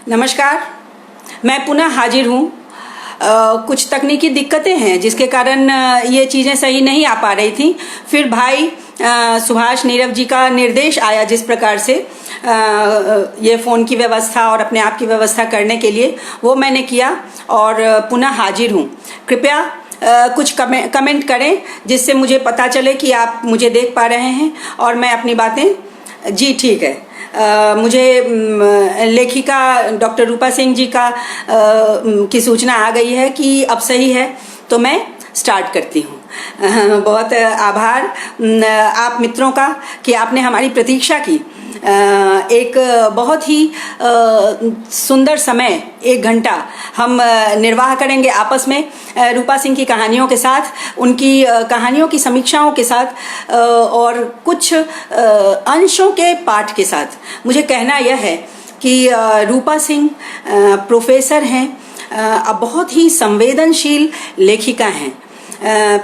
नमस्कार, मैं पुनः हाजिर हूँ। कुछ तकनीकी दिक्कतें हैं जिसके कारण ये चीज़ें सही नहीं आ पा रही थी। फिर भाई सुभाष नीरव जी का निर्देश आया जिस प्रकार से ये फ़ोन की व्यवस्था और अपने आप की व्यवस्था करने के लिए, वो मैंने किया और पुनः हाजिर हूँ। कृपया कुछ कमेंट करें जिससे मुझे पता चले कि आप मुझे देख पा रहे हैं और मैं अपनी बातें जी ठीक है। मुझे लेखिका डॉक्टर रूपा सिंह जी की सूचना आ गई है कि अब सही है, तो मैं स्टार्ट करती हूँ। बहुत आभार आप मित्रों का कि आपने हमारी प्रतीक्षा की। एक बहुत ही सुंदर समय, 1 घंटा हम निर्वाह करेंगे आपस में रूपा सिंह की कहानियों के साथ, उनकी कहानियों की समीक्षाओं के साथ और कुछ अंशों के पाठ के साथ। मुझे कहना यह है कि रूपा सिंह प्रोफेसर हैं, बहुत ही संवेदनशील लेखिका हैं।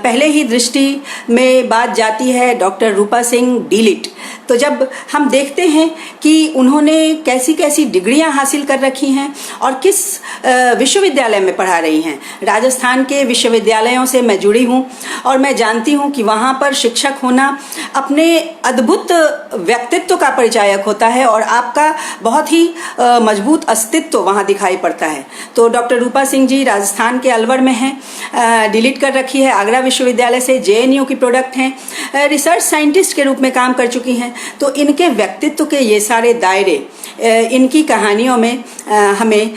पहले ही दृष्टि में बात जाती है डॉक्टर रूपा सिंह डीलिट। तो जब हम देखते हैं कि उन्होंने कैसी कैसी डिग्रियां हासिल कर रखी हैं और किस विश्वविद्यालय में पढ़ा रही हैं, राजस्थान के विश्वविद्यालयों से मैं जुड़ी हूं और मैं जानती हूं कि वहां पर शिक्षक होना अपने अद्भुत व्यक्तित्व का परिचायक होता है और आपका बहुत ही मजबूत अस्तित्व वहां दिखाई पड़ता है। तो डॉक्टर रूपा सिंह जी राजस्थान के अलवर में हैं, डिलीट कर रखी है आगरा विश्वविद्यालय से, JNU की प्रोडक्ट हैं, रिसर्च साइंटिस्ट के रूप में काम कर चुकी हैं। तो इनके व्यक्तित्व के ये सारे दायरे इनकी कहानियों में हमें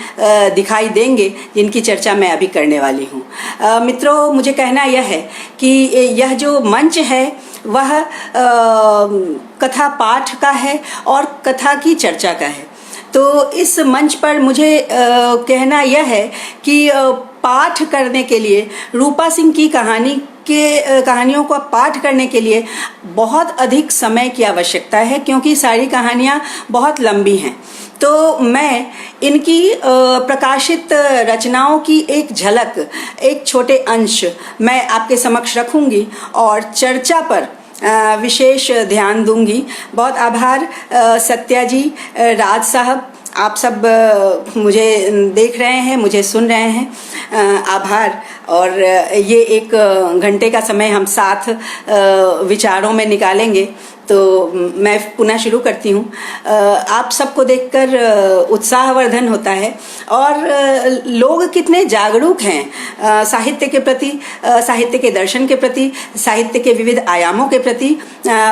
दिखाई देंगे, जिनकी चर्चा मैं अभी करने वाली हूँ। मित्रों, मुझे कहना यह है कि यह जो मंच है वह कथा पाठ का है और कथा की चर्चा का है। तो इस मंच पर मुझे कहना यह है कि पाठ करने के लिए, रूपा सिंह की कहानियों को पाठ करने के लिए बहुत अधिक समय की आवश्यकता है, क्योंकि सारी कहानियाँ बहुत लंबी हैं। तो मैं इनकी प्रकाशित रचनाओं की एक झलक, एक छोटे अंश मैं आपके समक्ष रखूंगी और चर्चा पर विशेष ध्यान दूंगी। बहुत आभार सत्या जी, राज साहब, आप सब मुझे देख रहे हैं, मुझे सुन रहे हैं, आभार। और ये 1 घंटे का समय हम साथ विचारों में निकालेंगे। तो मैं पुनः शुरू करती हूँ। आप सबको देखकर उत्साहवर्धन होता है और लोग कितने जागरूक हैं साहित्य के प्रति, साहित्य के दर्शन के प्रति, साहित्य के विविध आयामों के प्रति।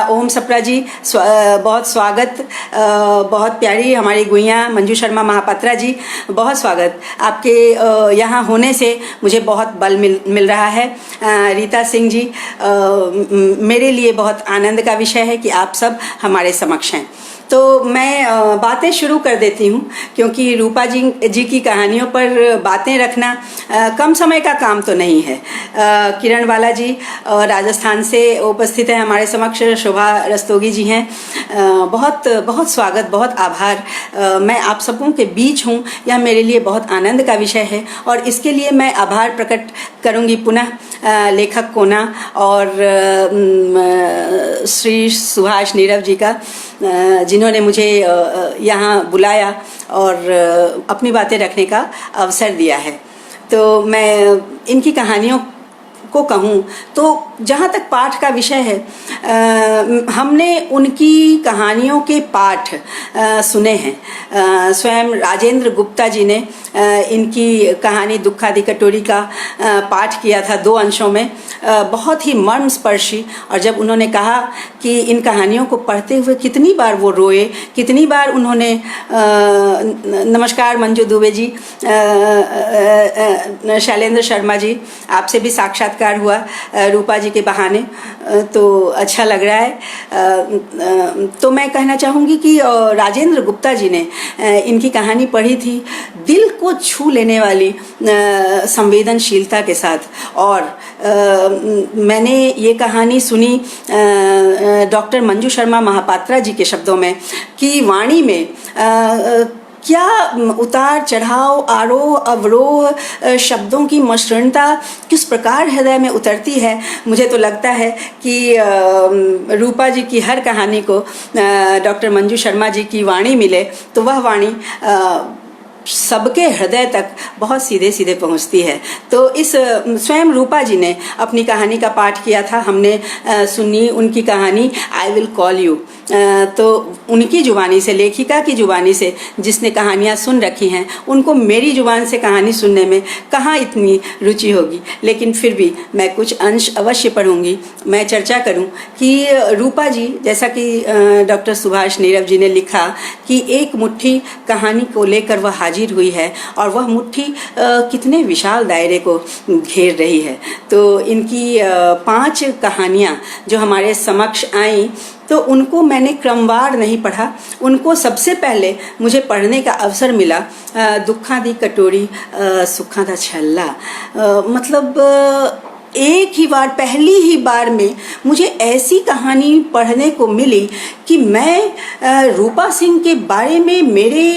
ओम सप्रा जी, बहुत स्वागत। बहुत प्यारी हमारी गुइया मंजू शर्मा महापात्रा जी, बहुत स्वागत। आपके यहाँ होने से मुझे बहुत बल मिल रहा है। रीता सिंह जी, मेरे लिए बहुत आनंद का विषय है कि आप सब हमारे समक्ष हैं। तो मैं बातें शुरू कर देती हूँ, क्योंकि रूपा जी की कहानियों पर बातें रखना कम समय का काम तो नहीं है। किरण वाला जी राजस्थान से उपस्थित हैं हमारे समक्ष, शोभा रस्तोगी जी हैं, बहुत बहुत स्वागत, बहुत आभार। मैं आप सबों के बीच हूँ, यह मेरे लिए बहुत आनंद का विषय है और इसके लिए मैं आभार प्रकट करूँगी पुनः लेखक कोना और श्री सुभाष नीरव जी का, जिन्होंने मुझे यहाँ बुलाया और अपनी बातें रखने का अवसर दिया है। तो मैं इनकी कहानियों को कहूँ तो जहाँ तक पाठ का विषय है, हमने उनकी कहानियों के पाठ सुने हैं। स्वयं राजेंद्र गुप्ता जी ने इनकी कहानी दुखादि कटोरी का पाठ किया था 2 अंशों में, बहुत ही मर्मस्पर्शी। और जब उन्होंने कहा कि इन कहानियों को पढ़ते हुए कितनी बार वो रोए, कितनी बार उन्होंने नमस्कार मंजू दुबे जी, शैलेंद्र शर्मा जी, आपसे भी साक्षात्कार हुआ रूपा जी के बहाने, तो अच्छा लग रहा है। तो मैं कहना चाहूँगी कि राजेंद्र गुप्ता जी ने इनकी कहानी पढ़ी थी दिल को छू लेने वाली संवेदनशीलता के साथ। और मैंने ये कहानी सुनी डॉक्टर मंजू शर्मा महापात्रा जी के शब्दों में कि वाणी में क्या उतार चढ़ाव, आरोह अवरोह, शब्दों की मसृणता किस प्रकार हृदय में उतरती है। मुझे तो लगता है कि रूपा जी की हर कहानी को डॉक्टर मंजू शर्मा जी की वाणी मिले तो वह वाणी सबके हृदय तक बहुत सीधे सीधे पहुंचती है। तो इस स्वयं रूपा जी ने अपनी कहानी का पाठ किया था, हमने सुनी उनकी कहानी आई विल कॉल यू। तो उनकी ज़ुबानी से, लेखिका की ज़ुबानी से जिसने कहानियाँ सुन रखी हैं, उनको मेरी ज़ुबान से कहानी सुनने में कहाँ इतनी रुचि होगी, लेकिन फिर भी मैं कुछ अंश अवश्य पढ़ूंगी। मैं चर्चा करूं कि रूपा जी, जैसा कि डॉक्टर सुभाष नीरव जी ने लिखा कि एक मुट्ठी कहानी को लेकर वह हाजिर हुई है और वह मुट्ठी कितने विशाल दायरे को घेर रही है। तो इनकी 5 कहानियाँ जो हमारे समक्ष आई, तो उनको मैंने क्रमवार नहीं पढ़ा। उनको सबसे पहले मुझे पढ़ने का अवसर मिला दुखा दी कटोरी सुखा दा छल्ला। मतलब एक ही बार, पहली ही बार में मुझे ऐसी कहानी पढ़ने को मिली कि मैं रूपा सिंह के बारे में मेरे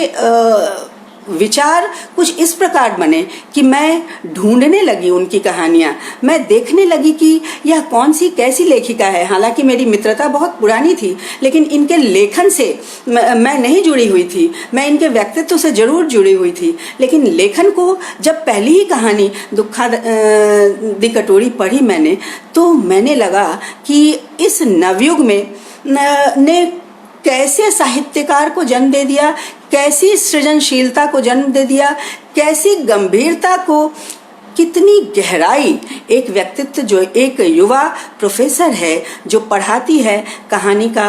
विचार कुछ इस प्रकार बने कि मैं ढूंढने लगी उनकी कहानियाँ। मैं देखने लगी कि यह कौन सी कैसी लेखिका है। हालांकि मेरी मित्रता बहुत पुरानी थी, लेकिन इनके लेखन से मैं नहीं जुड़ी हुई थी। मैं इनके व्यक्तित्व से जरूर जुड़ी हुई थी, लेकिन लेखन को जब पहली ही कहानी दुखा दी कटोरी पढ़ी मैंने, तो मैंने लगा कि इस नवयुग में ने कैसे साहित्यकार को जन्म दे दिया, कैसी सृजनशीलता को जन्म दे दिया, कैसी गंभीरता को, कितनी गहराई। एक व्यक्तित्व जो एक युवा प्रोफेसर है, जो पढ़ाती है, कहानी का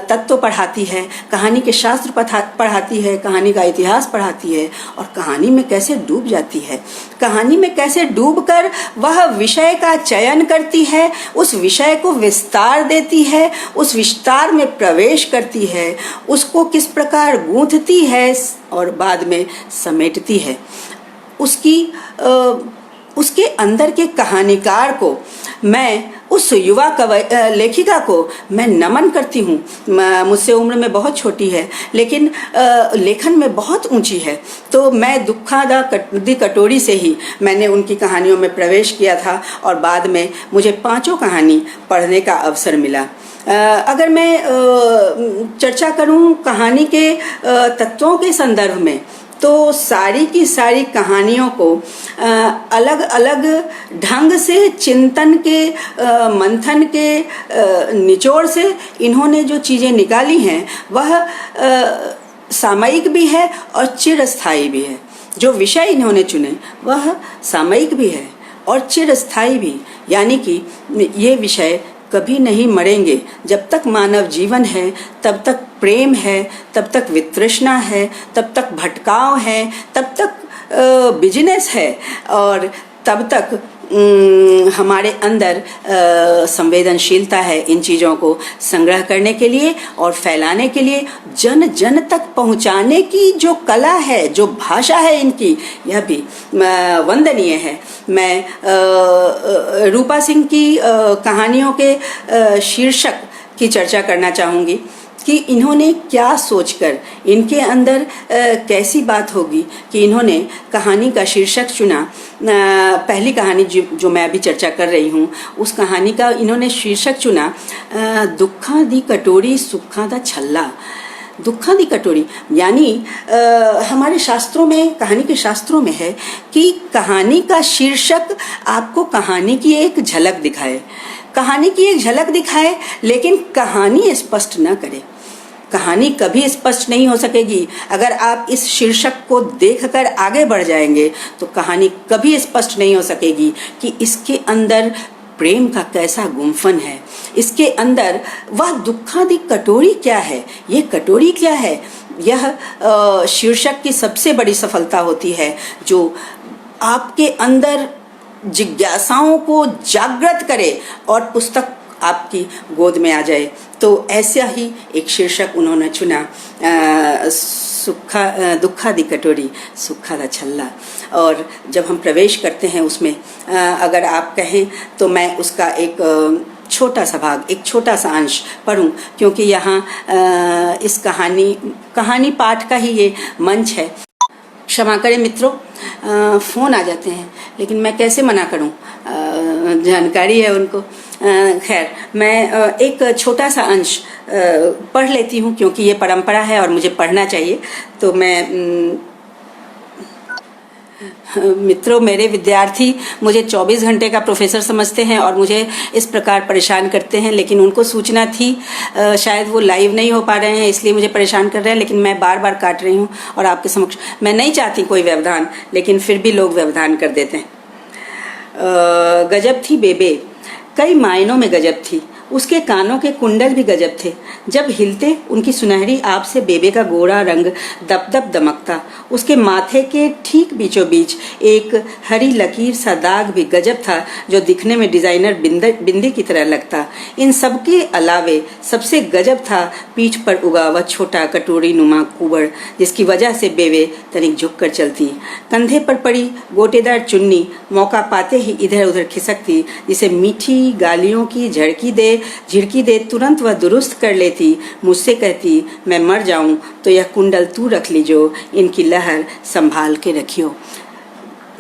तत्व पढ़ाती है, कहानी के शास्त्र पढ़ाती है, कहानी का इतिहास पढ़ाती है, और कहानी में कैसे डूब जाती है, कहानी में कैसे डूबकर वह विषय का चयन करती है, उस विषय को विस्तार देती है, उस विस्तार में प्रवेश करती है, उसको किस प्रकार गूंथती है और बाद में समेटती है। उसके अंदर के कहानीकार को, मैं उस युवा लेखिका को मैं नमन करती हूँ। मुझसे उम्र में बहुत छोटी है, लेकिन लेखन में बहुत ऊंची है। तो मैं दुखा दी कटोरी से ही मैंने उनकी कहानियों में प्रवेश किया था, और बाद में मुझे 5 कहानी पढ़ने का अवसर मिला। अगर मैं चर्चा करूँ कहानी के तत्वों के संदर्भ में, तो सारी की सारी कहानियों को अलग अलग ढंग से, चिंतन के, मंथन के निचोड़ से इन्होंने जो चीज़ें निकाली हैं, वह सामयिक भी है और चिरस्थायी भी है। जो विषय इन्होंने चुने वह सामयिक भी है और चिरस्थायी भी, यानी कि ये विषय कभी नहीं मरेंगे। जब तक मानव जीवन है, तब तक प्रेम है, तब तक वितृष्णा है, तब तक भटकाव है, तब तक बिजनेस है, और तब तक हमारे अंदर संवेदनशीलता है इन चीज़ों को संग्रह करने के लिए और फैलाने के लिए, जन जन तक पहुंचाने की जो कला है, जो भाषा है इनकी, यह भी वंदनीय है। मैं रूपा सिंह की कहानियों के शीर्षक की चर्चा करना चाहूँगी कि इन्होंने क्या सोचकर, इनके अंदर कैसी बात होगी कि इन्होंने कहानी का शीर्षक चुना। पहली कहानी जो मैं अभी चर्चा कर रही हूँ, उस कहानी का इन्होंने शीर्षक चुना दुखा दी कटोरी सुखा दा छल्ला। दुखा दी कटोरी यानी हमारे शास्त्रों में, कहानी के शास्त्रों में है कि कहानी का शीर्षक आपको कहानी की एक झलक दिखाए, कहानी की एक झलक दिखाए, लेकिन कहानी स्पष्ट न करे। कहानी कभी स्पष्ट नहीं हो सकेगी। अगर आप इस शीर्षक को देखकर आगे बढ़ जाएंगे तो कहानी कभी स्पष्ट नहीं हो सकेगी कि इसके अंदर प्रेम का कैसा गुम्फन है, इसके अंदर वह दुखा दी कटोरी क्या है, ये कटोरी क्या है। यह शीर्षक की सबसे बड़ी सफलता होती है, जो आपके अंदर जिज्ञासाओं को जागृत करे और पुस्तक आपकी गोद में आ जाए। तो ऐसा ही एक शीर्षक उन्होंने चुना, दुखा दी कटोरी सुखा दा छल्ला। और जब हम प्रवेश करते हैं उसमें, अगर आप कहें तो मैं उसका एक छोटा सा भाग, एक छोटा सा अंश पढ़ूं, क्योंकि यहाँ इस कहानी पाठ का ही ये मंच है। क्षमा करें मित्रों, फ़ोन आ जाते हैं, लेकिन मैं कैसे मना करूं, जानकारी है उनको। खैर, मैं एक छोटा सा अंश पढ़ लेती हूं, क्योंकि ये परंपरा है और मुझे पढ़ना चाहिए। तो मैं मित्रों, मेरे विद्यार्थी मुझे 24 घंटे का प्रोफेसर समझते हैं और मुझे इस प्रकार परेशान करते हैं, लेकिन उनको सूचना थी, शायद वो लाइव नहीं हो पा रहे हैं इसलिए मुझे परेशान कर रहे हैं, लेकिन मैं बार बार काट रही हूँ और आपके समक्ष। मैं नहीं चाहती कोई व्यवधान, लेकिन फिर भी लोग व्यवधान कर देते हैं। गजब थी बेबे, कई मायनों में गजब थी। उसके कानों के कुंडल भी गजब थे, जब हिलते उनकी सुनहरी आप से बेबे का गोरा रंग दप दप दमकता। उसके माथे के ठीक बीचों बीच एक हरी लकीर सा दाग भी गजब था, जो दिखने में डिजाइनर बिंदी की तरह लगता। इन सबके अलावे सबसे गजब था पीठ पर उगा वह छोटा कटोरी नुमा कुबड़, जिसकी वजह से बेबे तनिक झुक कर चलती। कंधे पर पड़ी गोटेदार चुन्नी मौका पाते ही इधर उधर खिसकती, जिसे मीठी गालियों की झिड़की दे तुरंत वह दुरुस्त कर लेती। मुझसे कहती, मैं मर जाऊं तो यह कुंडल तू रख लीजो, इनकी लहर संभाल के रखियो।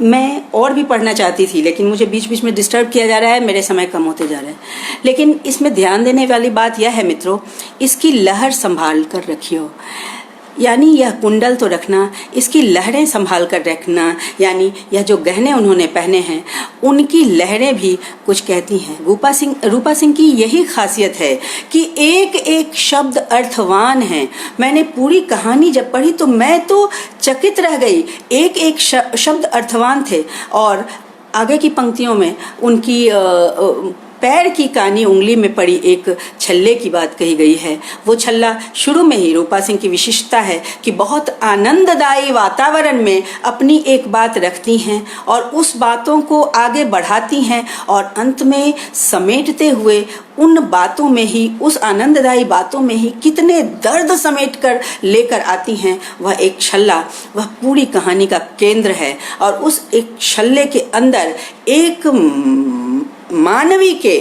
मैं और भी पढ़ना चाहती थी, लेकिन मुझे बीच बीच में डिस्टर्ब किया जा रहा है, मेरे समय कम होते जा रहे हैं। लेकिन इसमें ध्यान देने वाली बात यह है मित्रों, इसकी लहर संभाल कर रखियो, यानी यह कुंडल तो रखना, इसकी लहरें संभाल कर रखना, यानी यह जो गहने उन्होंने पहने हैं उनकी लहरें भी कुछ कहती हैं। रूपा सिंह की यही खासियत है कि एक एक शब्द अर्थवान है। मैंने पूरी कहानी जब पढ़ी तो मैं तो चकित रह गई, एक एक शब्द अर्थवान थे। और आगे की पंक्तियों में उनकी पैर की कानी उंगली में पड़ी एक छल्ले की बात कही गई है। वो छल्ला शुरू में ही रूपा सिंह की विशिष्टता है कि बहुत आनंददायी वातावरण में अपनी एक बात रखती हैं और उस बातों को आगे बढ़ाती हैं, और अंत में समेटते हुए उन बातों में ही, उस आनंददायी बातों में ही कितने दर्द समेट कर लेकर आती हैं। वह एक छल्ला, वह पूरी कहानी का केंद्र है। और उस एक छल्ले के अंदर एक मानवी के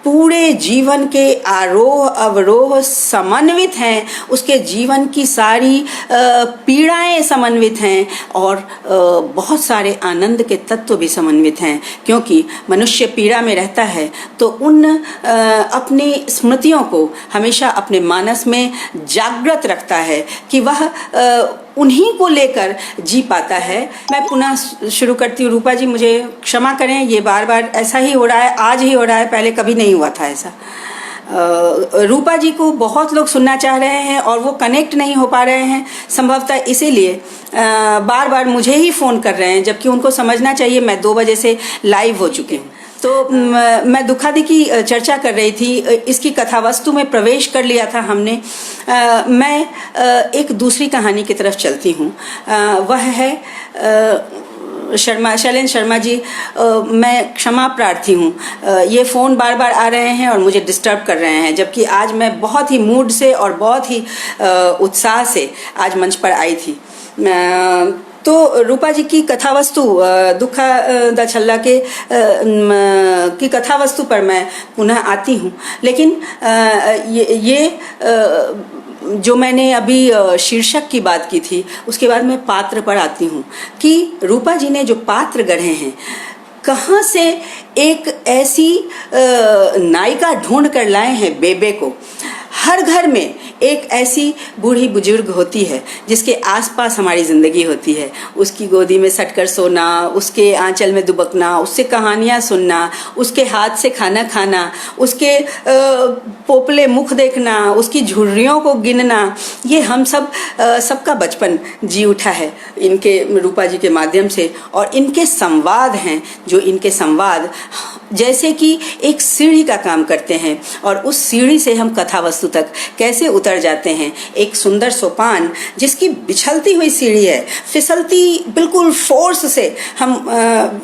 पूरे जीवन के आरोह अवरोह समन्वित हैं, उसके जीवन की सारी पीड़ाएं समन्वित हैं, और बहुत सारे आनंद के तत्व भी समन्वित हैं। क्योंकि मनुष्य पीड़ा में रहता है तो उन अपनी स्मृतियों को हमेशा अपने मानस में जागृत रखता है कि वह उन्हीं को लेकर जी पाता है। मैं पुनः शुरू करती हूँ। रूपा जी मुझे क्षमा करें, ये बार बार ऐसा ही हो रहा है, आज ही हो रहा है, पहले कभी नहीं हुआ था ऐसा। रूपा जी को बहुत लोग सुनना चाह रहे हैं और वो कनेक्ट नहीं हो पा रहे हैं, संभवतः इसीलिए बार बार मुझे ही फ़ोन कर रहे हैं, जबकि उनको समझना चाहिए मैं 2 बजे से लाइव हो चुकी हूँ। तो मैं दुखादि की चर्चा कर रही थी, इसकी कथावस्तु में प्रवेश कर लिया था हमने। मैं एक दूसरी कहानी की तरफ चलती हूँ। वह है शैलेंद्र शर्मा जी। मैं क्षमा प्रार्थी हूँ, ये फ़ोन बार बार आ रहे हैं और मुझे डिस्टर्ब कर रहे हैं, जबकि आज मैं बहुत ही मूड से और बहुत ही उत्साह से आज मंच पर आई थी। तो रूपा जी की कथावस्तु दुखा द छल्ला के की कथावस्तु पर मैं पुनः आती हूँ। लेकिन ये जो मैंने अभी शीर्षक की बात की थी, उसके बाद मैं पात्र पर आती हूँ कि रूपा जी ने जो पात्र गढ़े हैं, कहाँ से एक ऐसी नायिका ढूंढ कर लाए हैं बेबे को। हर घर में एक ऐसी बूढ़ी बुजुर्ग होती है जिसके आसपास हमारी ज़िंदगी होती है। उसकी गोदी में सटकर सोना, उसके आंचल में दुबकना, उससे कहानियाँ सुनना, उसके हाथ से खाना खाना, उसके पोपले मुख देखना, उसकी झुर्रियों को गिनना, ये हम सबका बचपन जी उठा है इनके, रूपा जी के माध्यम से। और इनके संवाद हैं, जो इनके संवाद जैसे कि एक सीढ़ी का काम करते हैं, और उस सीढ़ी से हम कथावस्तु तक कैसे उतर जाते हैं। एक सुंदर सोपान जिसकी बिछलती हुई सीढ़ी है, फिसलती बिल्कुल फोर्स से। हम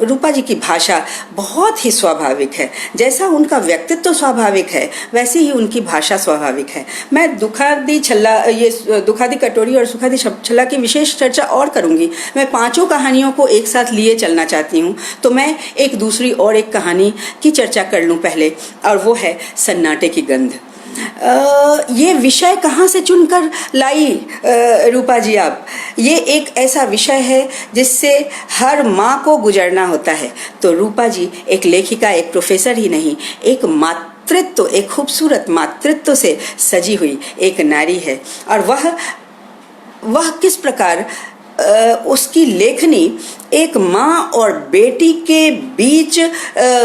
रूपा जी की भाषा बहुत ही स्वाभाविक है, जैसा उनका व्यक्तित्व स्वाभाविक है वैसी ही उनकी भाषा स्वाभाविक है। मैं दुखादि कटोरी और सुखादि छल्ला की विशेष चर्चा और करूंगी। मैं 5 कहानियों को एक साथ लिए चलना चाहती हूँ, तो मैं एक दूसरी और एक कहानी की चर्चा कर लूँ पहले, और वो है सन्नाटे की गंध। ये विषय कहाँ से चुनकर लाई रूपा जी आप? ये एक ऐसा विषय है जिससे हर माँ को गुजरना होता है। तो रूपा जी एक लेखिका, एक प्रोफेसर ही नहीं, एक मातृत्व, एक खूबसूरत मातृत्व से सजी हुई एक नारी है। और वह किस प्रकार उसकी लेखनी एक माँ और बेटी के बीच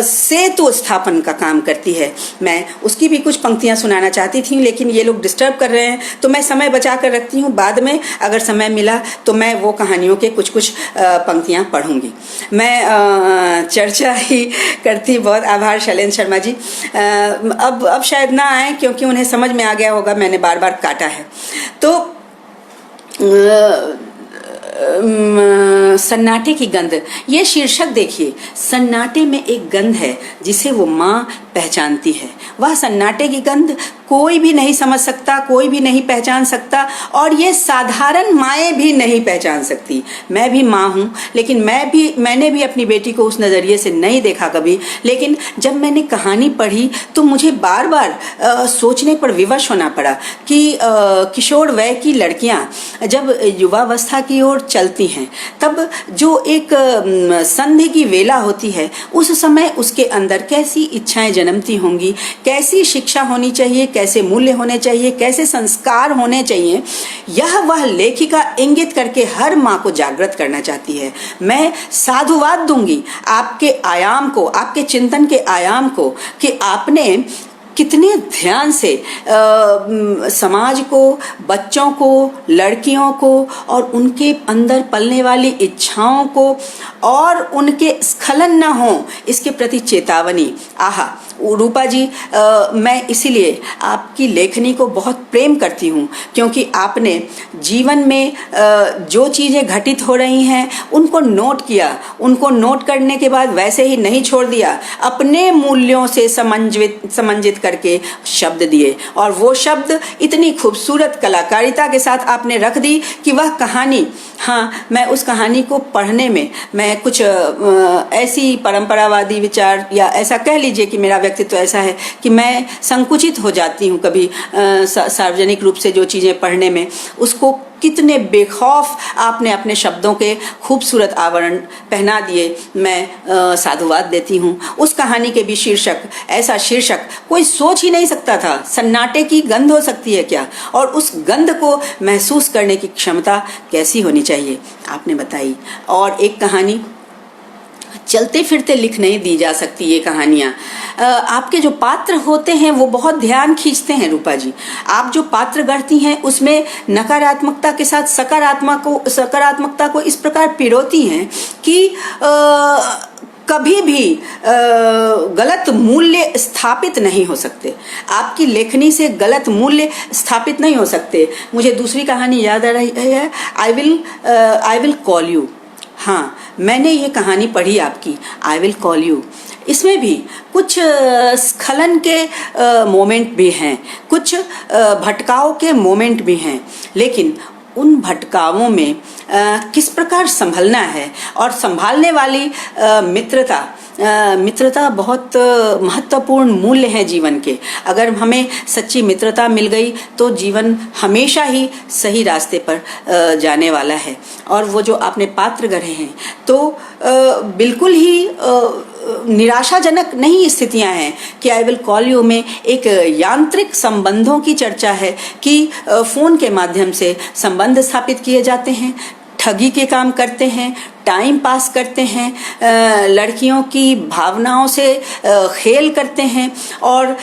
सेतु स्थापन का काम करती है। मैं उसकी भी कुछ पंक्तियाँ सुनाना चाहती थी, लेकिन ये लोग डिस्टर्ब कर रहे हैं तो मैं समय बचा कर रखती हूँ। बाद में अगर समय मिला तो मैं वो कहानियों के कुछ कुछ पंक्तियाँ पढ़ूँगी। मैं चर्चा ही करती। बहुत आभार शैलेंद्र शर्मा जी। अब शायद ना आए क्योंकि उन्हें समझ में आ गया होगा मैंने बार बार काटा है। तो सन्नाटे की गंध, ये शीर्षक देखिए। सन्नाटे में एक गंध है जिसे वो माँ पहचानती है। वह सन्नाटे की गंध कोई भी नहीं समझ सकता, कोई भी नहीं पहचान सकता, और ये साधारण माएँ भी नहीं पहचान सकती। मैं भी माँ हूँ, लेकिन मैंने भी अपनी बेटी को उस नज़रिए से नहीं देखा कभी। लेकिन जब मैंने कहानी पढ़ी तो मुझे बार बार सोचने पर विवश होना पड़ा कि किशोर वय की लड़कियाँ जब युवावस्था की ओर चलती हैं तब जो एक संधि की वेला होती है, उस समय उसके अंदर कैसी इच्छाएं जन्मती होंगी, कैसी शिक्षा होनी चाहिए, कैसे मूल्य होने चाहिए, कैसे संस्कार होने चाहिए, यह वह लेखिका इंगित करके हर माँ को जागृत करना चाहती है। मैं साधुवाद दूंगी आपके आयाम को, आपके चिंतन के आयाम को, कि आपने कितने ध्यान से समाज को, बच्चों को, लड़कियों को और उनके अंदर पलने वाली इच्छाओं को और उनके स्खलन न हो इसके प्रति चेतावनी। आहा रूपा जी, मैं इसीलिए आपकी लेखनी को बहुत प्रेम करती हूँ, क्योंकि आपने जीवन में जो चीज़ें घटित हो रही हैं उनको नोट किया, उनको नोट करने के बाद वैसे ही नहीं छोड़ दिया, अपने मूल्यों से समंजित करके शब्द दिए, और वो शब्द इतनी खूबसूरत कलाकारिता के साथ आपने रख दी कि वह कहानी, हाँ, मैं उस कहानी को पढ़ने में मैं कुछ ऐसी परंपरावादी विचार, या ऐसा कह लीजिए कि मेरा व्यक्तित्व ऐसा है कि मैं संकुचित हो जाती हूँ कभी सार्वजनिक रूप से जो चीज़ें पढ़ने में। उसको कितने बेखौफ आपने अपने शब्दों के खूबसूरत आवरण पहना दिए, मैं साधुवाद देती हूँ। उस कहानी के भी शीर्षक, ऐसा शीर्षक कोई सोच ही नहीं सकता था। सन्नाटे की गंध हो सकती है क्या, और उस गंध को महसूस करने की क्षमता कैसी होनी चाहिए, आपने बताई। और एक कहानी चलते फिरते लिख नहीं दी जा सकती। ये कहानियाँ, आपके जो पात्र होते हैं वो बहुत ध्यान खींचते हैं रूपा जी। आप जो पात्र गढ़ती हैं उसमें नकारात्मकता के साथ सकारात्मकता को इस प्रकार पिरोती हैं कि कभी भी गलत मूल्य स्थापित नहीं हो सकते। आपकी लेखनी से गलत मूल्य स्थापित नहीं हो सकते। मुझे दूसरी कहानी याद आ रही है, आई विल कॉल यू। हाँ, मैंने ये कहानी पढ़ी आपकी, आई विल कॉल यू। इसमें भी कुछ स्खलन के मोमेंट भी हैं, कुछ भटकाव के मोमेंट भी हैं, लेकिन उन भटकावों में किस प्रकार संभलना है, और संभालने वाली मित्रता बहुत महत्वपूर्ण मूल्य है जीवन के। अगर हमें सच्ची मित्रता मिल गई तो जीवन हमेशा ही सही रास्ते पर जाने वाला है। और वो जो आपने पात्र गढ़े हैं तो बिल्कुल ही निराशाजनक नहीं स्थितियां हैं कि आई विल कॉल यू में एक यांत्रिक संबंधों की चर्चा है कि फ़ोन के माध्यम से संबंध स्थापित किए जाते हैं, ठगी के काम करते हैं, टाइम पास करते हैं, लड़कियों की भावनाओं से खेल करते हैं, और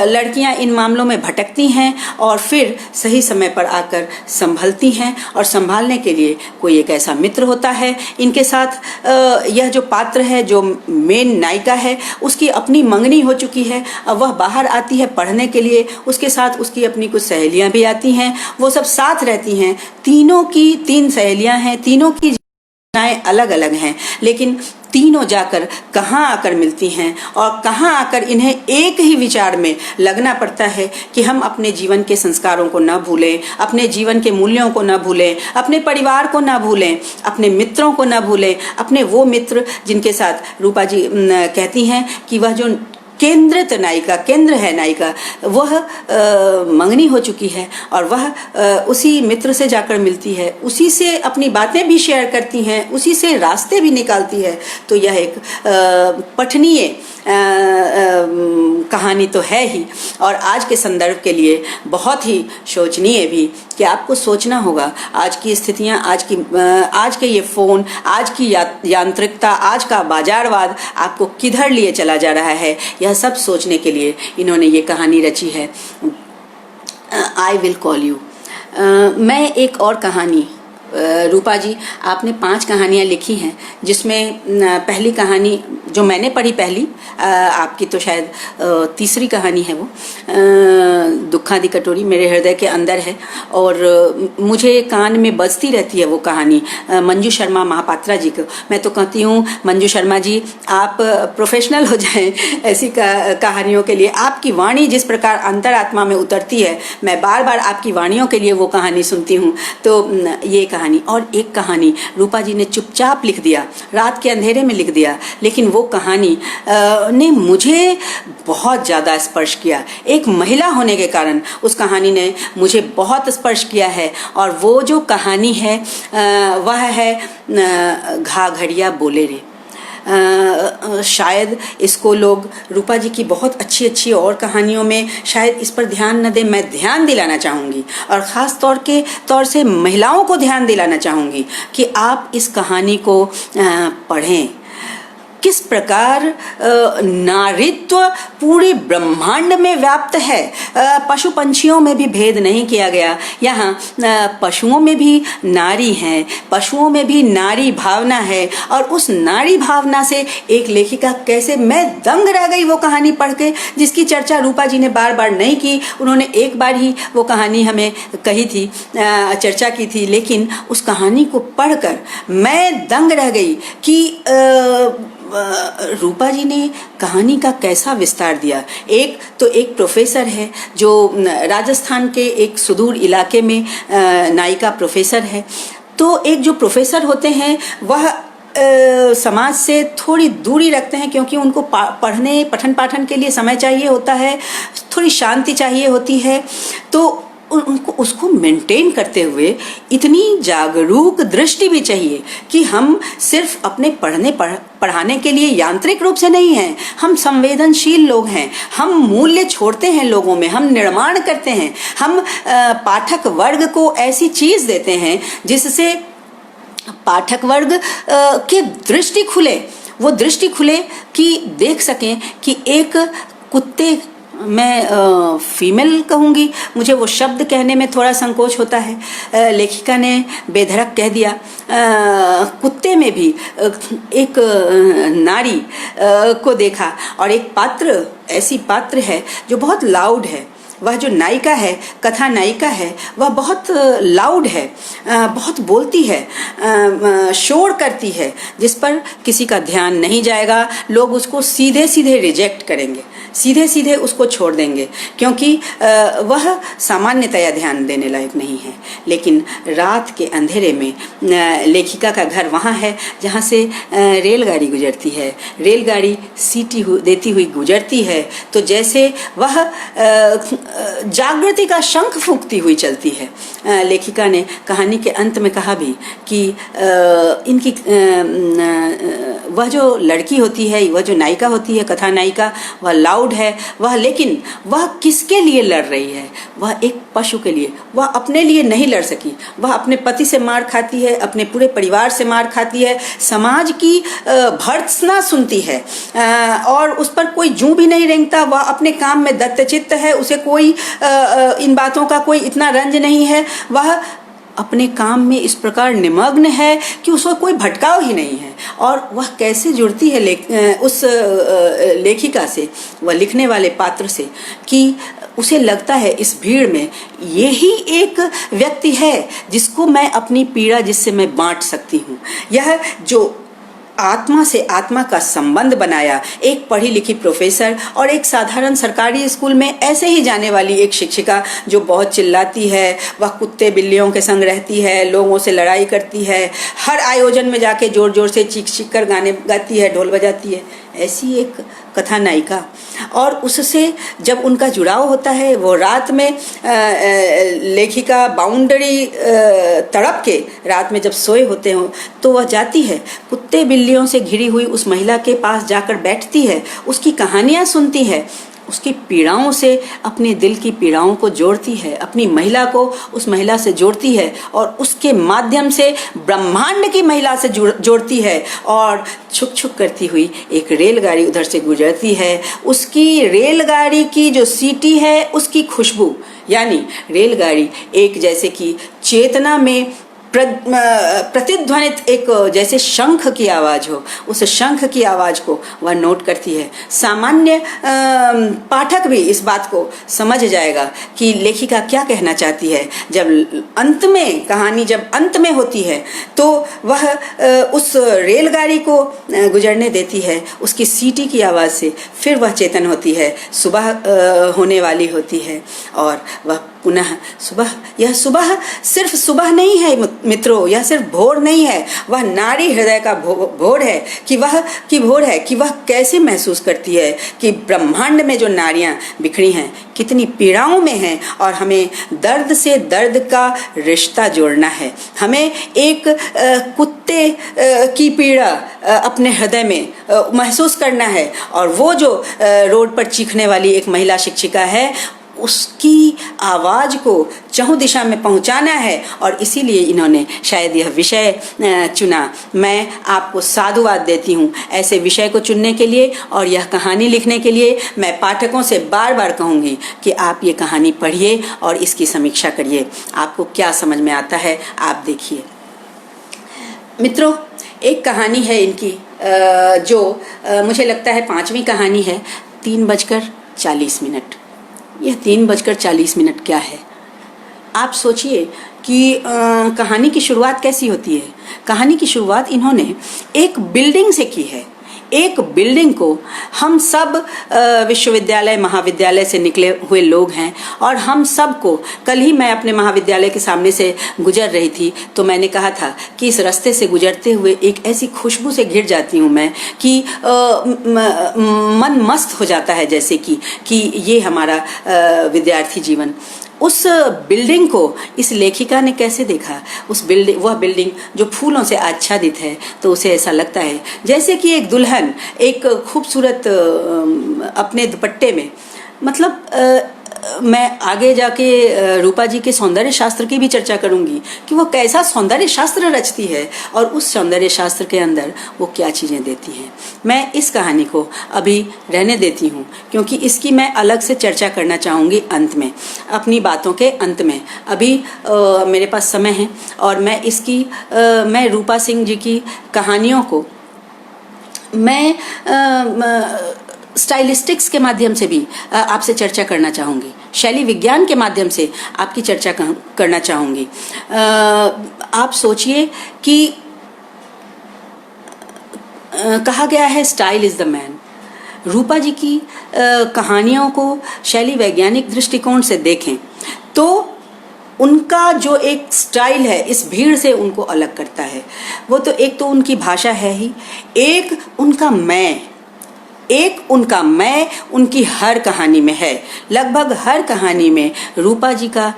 लड़कियां इन मामलों में भटकती हैं और फिर सही समय पर आकर संभलती हैं, और संभालने के लिए कोई एक ऐसा मित्र होता है इनके साथ। यह जो पात्र है, जो मेन नायिका है, उसकी अपनी मंगनी हो चुकी है, वह बाहर आती है पढ़ने के लिए, उसके साथ उसकी अपनी कुछ सहेलियां भी आती हैं, वो सब साथ रहती हैं। तीन सहेलियां हैं, तीनों की अलग अलग हैं, लेकिन तीनों जाकर कहाँ आकर मिलती हैं, और कहाँ आकर इन्हें एक ही विचार में लगना पड़ता है कि हम अपने जीवन के संस्कारों को न भूलें, अपने जीवन के मूल्यों को न भूलें, अपने परिवार को न भूलें, अपने मित्रों को न भूलें, अपने वो मित्र जिनके साथ रूपा जी कहती हैं कि वह जो केंद्रित नायिका, केंद्र है नायिका, वह मंगनी हो चुकी है और वह उसी मित्र से जाकर मिलती है, उसी से अपनी बातें भी शेयर करती हैं, उसी से रास्ते भी निकालती है। तो यह एक पठनीय कहानी तो है ही, और आज के संदर्भ के लिए बहुत ही शोचनीय भी, कि आपको सोचना होगा आज की स्थितियां, आज के ये फ़ोन, आज की यांत्रिकता, आज का बाजारवाद आपको किधर लिए चला जा रहा है, यह सब सोचने के लिए इन्होंने ये कहानी रची है, आई विल कॉल यू। मैं एक और कहानी, रूपा जी आपने 5 कहानियाँ लिखी हैं, जिसमें पहली कहानी जो मैंने पढ़ी, पहली आपकी तो शायद तीसरी कहानी है वो, दुखा दी कटोरी मेरे हृदय के अंदर है, और मुझे कान में बजती रहती है वो कहानी मंजू शर्मा महापात्रा जी को। मैं तो कहती हूँ मंजू शर्मा जी आप प्रोफेशनल हो जाएं ऐसी कहानियों के लिए। आपकी वाणी जिस प्रकार अंतरात्मा में उतरती है, मैं बार बार आपकी वाणियों के लिए वो कहानी सुनती हूँ। तो ये कहानी, और एक कहानी रूपा जी ने चुपचाप लिख दिया, रात के अंधेरे में लिख दिया, लेकिन वो कहानी ने मुझे बहुत ज़्यादा स्पर्श किया। एक महिला होने के कारण उस कहानी ने मुझे बहुत स्पर्श किया है, और वो जो कहानी है वह है घा घड़िया बोले रे। शायद इसको लोग, रूपा जी की बहुत अच्छी अच्छी और कहानियों में शायद इस पर ध्यान न दें। मैं ध्यान दिलाना चाहूँगी, और ख़ास तौर से महिलाओं को ध्यान दिलाना चाहूँगी कि आप इस कहानी को पढ़ें। किस प्रकार नारीत्व पूरे ब्रह्मांड में व्याप्त है। पशु पंछियों में भी भेद नहीं किया गया। यहाँ पशुओं में भी नारी हैं, पशुओं में भी नारी भावना है, और उस नारी भावना से एक लेखिका कैसे, मैं दंग रह गई वो कहानी पढ़ के, जिसकी चर्चा रूपा जी ने बार बार नहीं की। उन्होंने एक बार ही वो कहानी हमें कही थी, चर्चा की थी, लेकिन उस कहानी को पढ़कर मैं दंग रह गई कि रूपा जी ने कहानी का कैसा विस्तार दिया। एक प्रोफेसर है जो राजस्थान के एक सुदूर इलाके में नायिका प्रोफेसर है। तो एक जो प्रोफेसर होते हैं वह समाज से थोड़ी दूरी रखते हैं, क्योंकि उनको पठन पाठन के लिए समय चाहिए होता है, थोड़ी शांति चाहिए होती है। तो उनको उसको मेंटेन करते हुए इतनी जागरूक दृष्टि भी चाहिए कि हम सिर्फ अपने पढ़ाने के लिए यांत्रिक रूप से नहीं हैं, हम संवेदनशील लोग हैं, हम मूल्य छोड़ते हैं लोगों में, हम निर्माण करते हैं, हम पाठक वर्ग को ऐसी चीज़ देते हैं जिससे पाठक वर्ग की दृष्टि खुले, वो दृष्टि खुले कि देख सकें कि एक कुत्ते, मैं फीमेल कहूँगी, मुझे वो शब्द कहने में थोड़ा संकोच होता है, लेखिका ने बेधड़क कह दिया, कुत्ते में भी एक नारी को देखा। और एक पात्र, ऐसी पात्र है जो बहुत लाउड है। वह जो नायिका है, कथा नायिका है, वह बहुत लाउड है, बहुत बोलती है, शोर करती है, जिस पर किसी का ध्यान नहीं जाएगा। लोग उसको सीधे सीधे रिजेक्ट करेंगे, सीधे सीधे उसको छोड़ देंगे, क्योंकि वह सामान्यतया ध्यान देने लायक नहीं है। लेकिन रात के अंधेरे में लेखिका का घर वहाँ है जहाँ से रेलगाड़ी गुजरती है, रेलगाड़ी सीटी देती हुई गुजरती है, तो जैसे वह जागृति का शंख फूंकती हुई चलती है। लेखिका ने कहानी के अंत में कहा भी कि इनकी वह जो लड़की होती है, वह जो नायिका होती है, कथा नायिका, वह लाउड है, वह, लेकिन वह किसके लिए लड़ रही है? वह एक पशु के लिए। वह अपने लिए नहीं लड़ सकी, वह अपने पति से मार खाती है, अपने पूरे परिवार से मार खाती है, समाज की भर्त्सना सुनती है, और उस पर कोई जूं भी नहीं रेंगता। वह अपने काम में दत्तचित्त है, उसे कोई इन बातों का कोई इतना रंज नहीं है। वह अपने काम में इस प्रकार निमग्न है कि उसको कोई भटकाव ही नहीं है। और वह कैसे जुड़ती है उस लेखिका से, वह लिखने वाले पात्र से, कि उसे लगता है इस भीड़ में यही एक व्यक्ति है जिसको मैं अपनी पीड़ा, जिससे मैं बांट सकती हूँ। यह जो आत्मा से आत्मा का संबंध बनाया, एक पढ़ी लिखी प्रोफेसर और एक साधारण सरकारी स्कूल में ऐसे ही जाने वाली एक शिक्षिका जो बहुत चिल्लाती है, वह कुत्ते बिल्लियों के संग रहती है, लोगों से लड़ाई करती है, हर आयोजन में जाके जोर जोर से चीख चीख कर गाने गाती है, ढोल बजाती है। ऐसी एक कथानायिका, और उससे जब उनका जुड़ाव होता है, वो रात में लेखिका बाउंड्री तड़प के रात में जब सोए होते हो तो वह जाती है, कुत्ते बिल्लियों से घिरी हुई उस महिला के पास जाकर बैठती है, उसकी कहानियाँ सुनती है, उसकी पीड़ाओं से अपने दिल की पीड़ाओं को जोड़ती है, अपनी महिला को उस महिला से जोड़ती है और उसके माध्यम से ब्रह्मांड की महिला से जोड़ती है। और छुक छुक करती हुई एक रेलगाड़ी उधर से गुजरती है, उसकी रेलगाड़ी की जो सीटी है उसकी खुशबू, यानी रेलगाड़ी एक जैसे कि चेतना में प्रतिध्वनित एक जैसे शंख की आवाज़ हो, उस शंख की आवाज़ को वह नोट करती है। सामान्य पाठक भी इस बात को समझ जाएगा कि लेखिका क्या कहना चाहती है। जब अंत में कहानी जब अंत में होती है तो वह उस रेलगाड़ी को गुजरने देती है उसकी सीटी की आवाज़ से, फिर वह चेतन होती है, सुबह होने वाली होती है और वह पुनः सुबह। यह सुबह सिर्फ सुबह नहीं है मित्रों, यह सिर्फ भोर नहीं है, वह नारी हृदय का भोर है कि वह कैसे महसूस करती है कि ब्रह्मांड में जो नारियां बिखरी हैं कितनी पीड़ाओं में हैं और हमें दर्द से दर्द का रिश्ता जोड़ना है। हमें एक कुत्ते की पीड़ा अपने हृदय में महसूस करना है और वो जो रोड पर चीखने वाली एक महिला शिक्षिका है उसकी आवाज़ को चहुं दिशा में पहुंचाना है और इसीलिए इन्होंने शायद यह विषय चुना। मैं आपको साधुवाद देती हूँ ऐसे विषय को चुनने के लिए और यह कहानी लिखने के लिए। मैं पाठकों से बार बार कहूँगी कि आप ये कहानी पढ़िए और इसकी समीक्षा करिए, आपको क्या समझ में आता है आप देखिए। मित्रों, एक कहानी है इनकी जो मुझे लगता है 5वीं कहानी है, 3:40। यह 3:40 क्या है? आप सोचिए कि कहानी की शुरुआत कैसी होती है। कहानी की शुरुआत इन्होंने एक बिल्डिंग से की है। एक बिल्डिंग को हम सब विश्वविद्यालय महाविद्यालय से निकले हुए लोग हैं और हम सबको, कल ही मैं अपने महाविद्यालय के सामने से गुजर रही थी तो मैंने कहा था कि इस रास्ते से गुजरते हुए एक ऐसी खुशबू से घिर जाती हूँ मैं कि मन मस्त हो जाता है, जैसे कि ये हमारा विद्यार्थी जीवन। उस बिल्डिंग को इस लेखिका ने कैसे देखा? वह बिल्डिंग जो फूलों से आच्छादित है तो उसे ऐसा लगता है जैसे कि एक दुल्हन एक खूबसूरत अपने दुपट्टे में, मतलब मैं आगे जाके रूपा जी के सौंदर्य शास्त्र की भी चर्चा करूंगी कि वो कैसा सौंदर्य शास्त्र रचती है और उस सौंदर्य शास्त्र के अंदर वो क्या चीज़ें देती हैं। मैं इस कहानी को अभी रहने देती हूँ क्योंकि इसकी मैं अलग से चर्चा करना चाहूँगी अंत में, अपनी बातों के अंत में। अभी मेरे पास समय है और मैं रूपा सिंह जी की कहानियों को मैं स्टाइलिस्टिक्स के माध्यम से भी आपसे चर्चा करना चाहूँगी, शैली विज्ञान के माध्यम से आपकी चर्चा करना चाहूँगी। आप सोचिए कि कहा गया है स्टाइल इज़ द मैन। रूपा जी की कहानियों को शैली वैज्ञानिक दृष्टिकोण से देखें तो उनका जो एक स्टाइल है इस भीड़ से उनको अलग करता है। वो तो एक तो उनकी भाषा है ही, एक उनका मैं उनकी हर कहानी में है। लगभग हर कहानी में रूपा जी का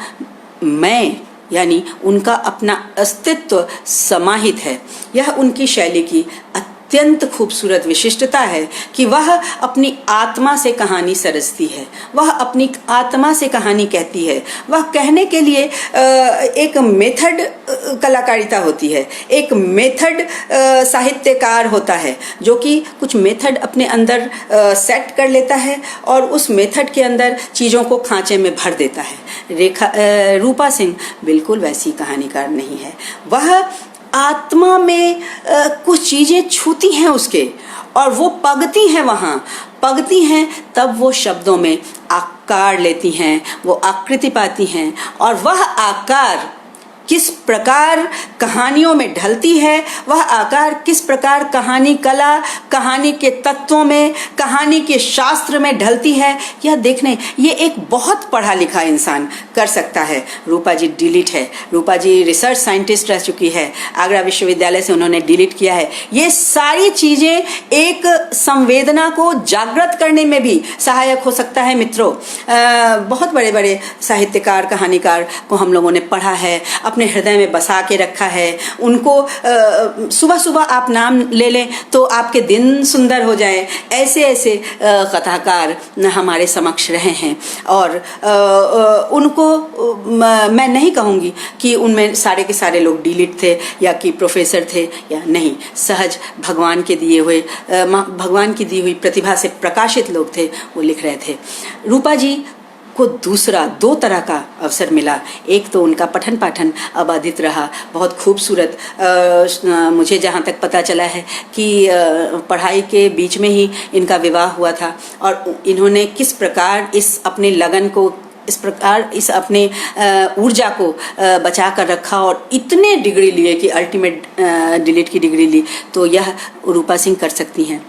मैं यानी उनका अपना अस्तित्व समाहित है। यह उनकी शैली की अत्यंत खूबसूरत विशिष्टता है कि वह अपनी आत्मा से कहानी सरसती है, वह अपनी आत्मा से कहानी कहती है। वह कहने के लिए एक मेथड कलाकारिता होती है, एक मेथड साहित्यकार होता है जो कि कुछ मेथड अपने अंदर सेट कर लेता है और उस मेथड के अंदर चीज़ों को खांचे में भर देता है। रूपा सिंह बिल्कुल वैसी कहानीकार नहीं है। वह आत्मा में कुछ चीज़ें छूती हैं उसके और वो पगती हैं तब वो शब्दों में आकार लेती हैं, वो आकृति पाती हैं और वह आकार किस प्रकार कहानियों में ढलती है, वह आकार किस प्रकार कहानी कला, कहानी के तत्वों में, कहानी के शास्त्र में ढलती है, यह देखने ये एक बहुत पढ़ा लिखा इंसान कर सकता है। रूपा जी डिलीट है, रूपा जी रिसर्च साइंटिस्ट रह चुकी है, आगरा विश्वविद्यालय से उन्होंने डिलीट किया है। ये सारी चीज़ें एक संवेदना को जागृत करने में भी सहायक हो सकता है मित्रों। बहुत बड़े बड़े साहित्यकार, कहानीकार को हम लोगों ने पढ़ा है, अपने हृदय में बसा के रखा है। उनको सुबह सुबह आप नाम ले लें तो आपके दिन सुंदर हो जाए, ऐसे ऐसे कथाकार हमारे समक्ष रहे हैं। और उनको मैं नहीं कहूँगी कि उनमें सारे के सारे लोग डिलीट थे या कि प्रोफेसर थे या नहीं, सहज भगवान के दिए हुए, भगवान की दी हुई प्रतिभा से प्रकाशित लोग थे, वो लिख रहे थे। रूपा जी को दूसरा दो तरह का अवसर मिला। एक तो उनका पठन पाठन अबाधित रहा, बहुत खूबसूरत। मुझे जहाँ तक पता चला है कि पढ़ाई के बीच में ही इनका विवाह हुआ था और इन्होंने किस प्रकार इस अपने लगन को, इस प्रकार इस अपने ऊर्जा को बचा कर रखा और इतने डिग्री लिए कि अल्टीमेट डिलीट की डिग्री ली, तो यह रूपा सिंह कर सकती हैं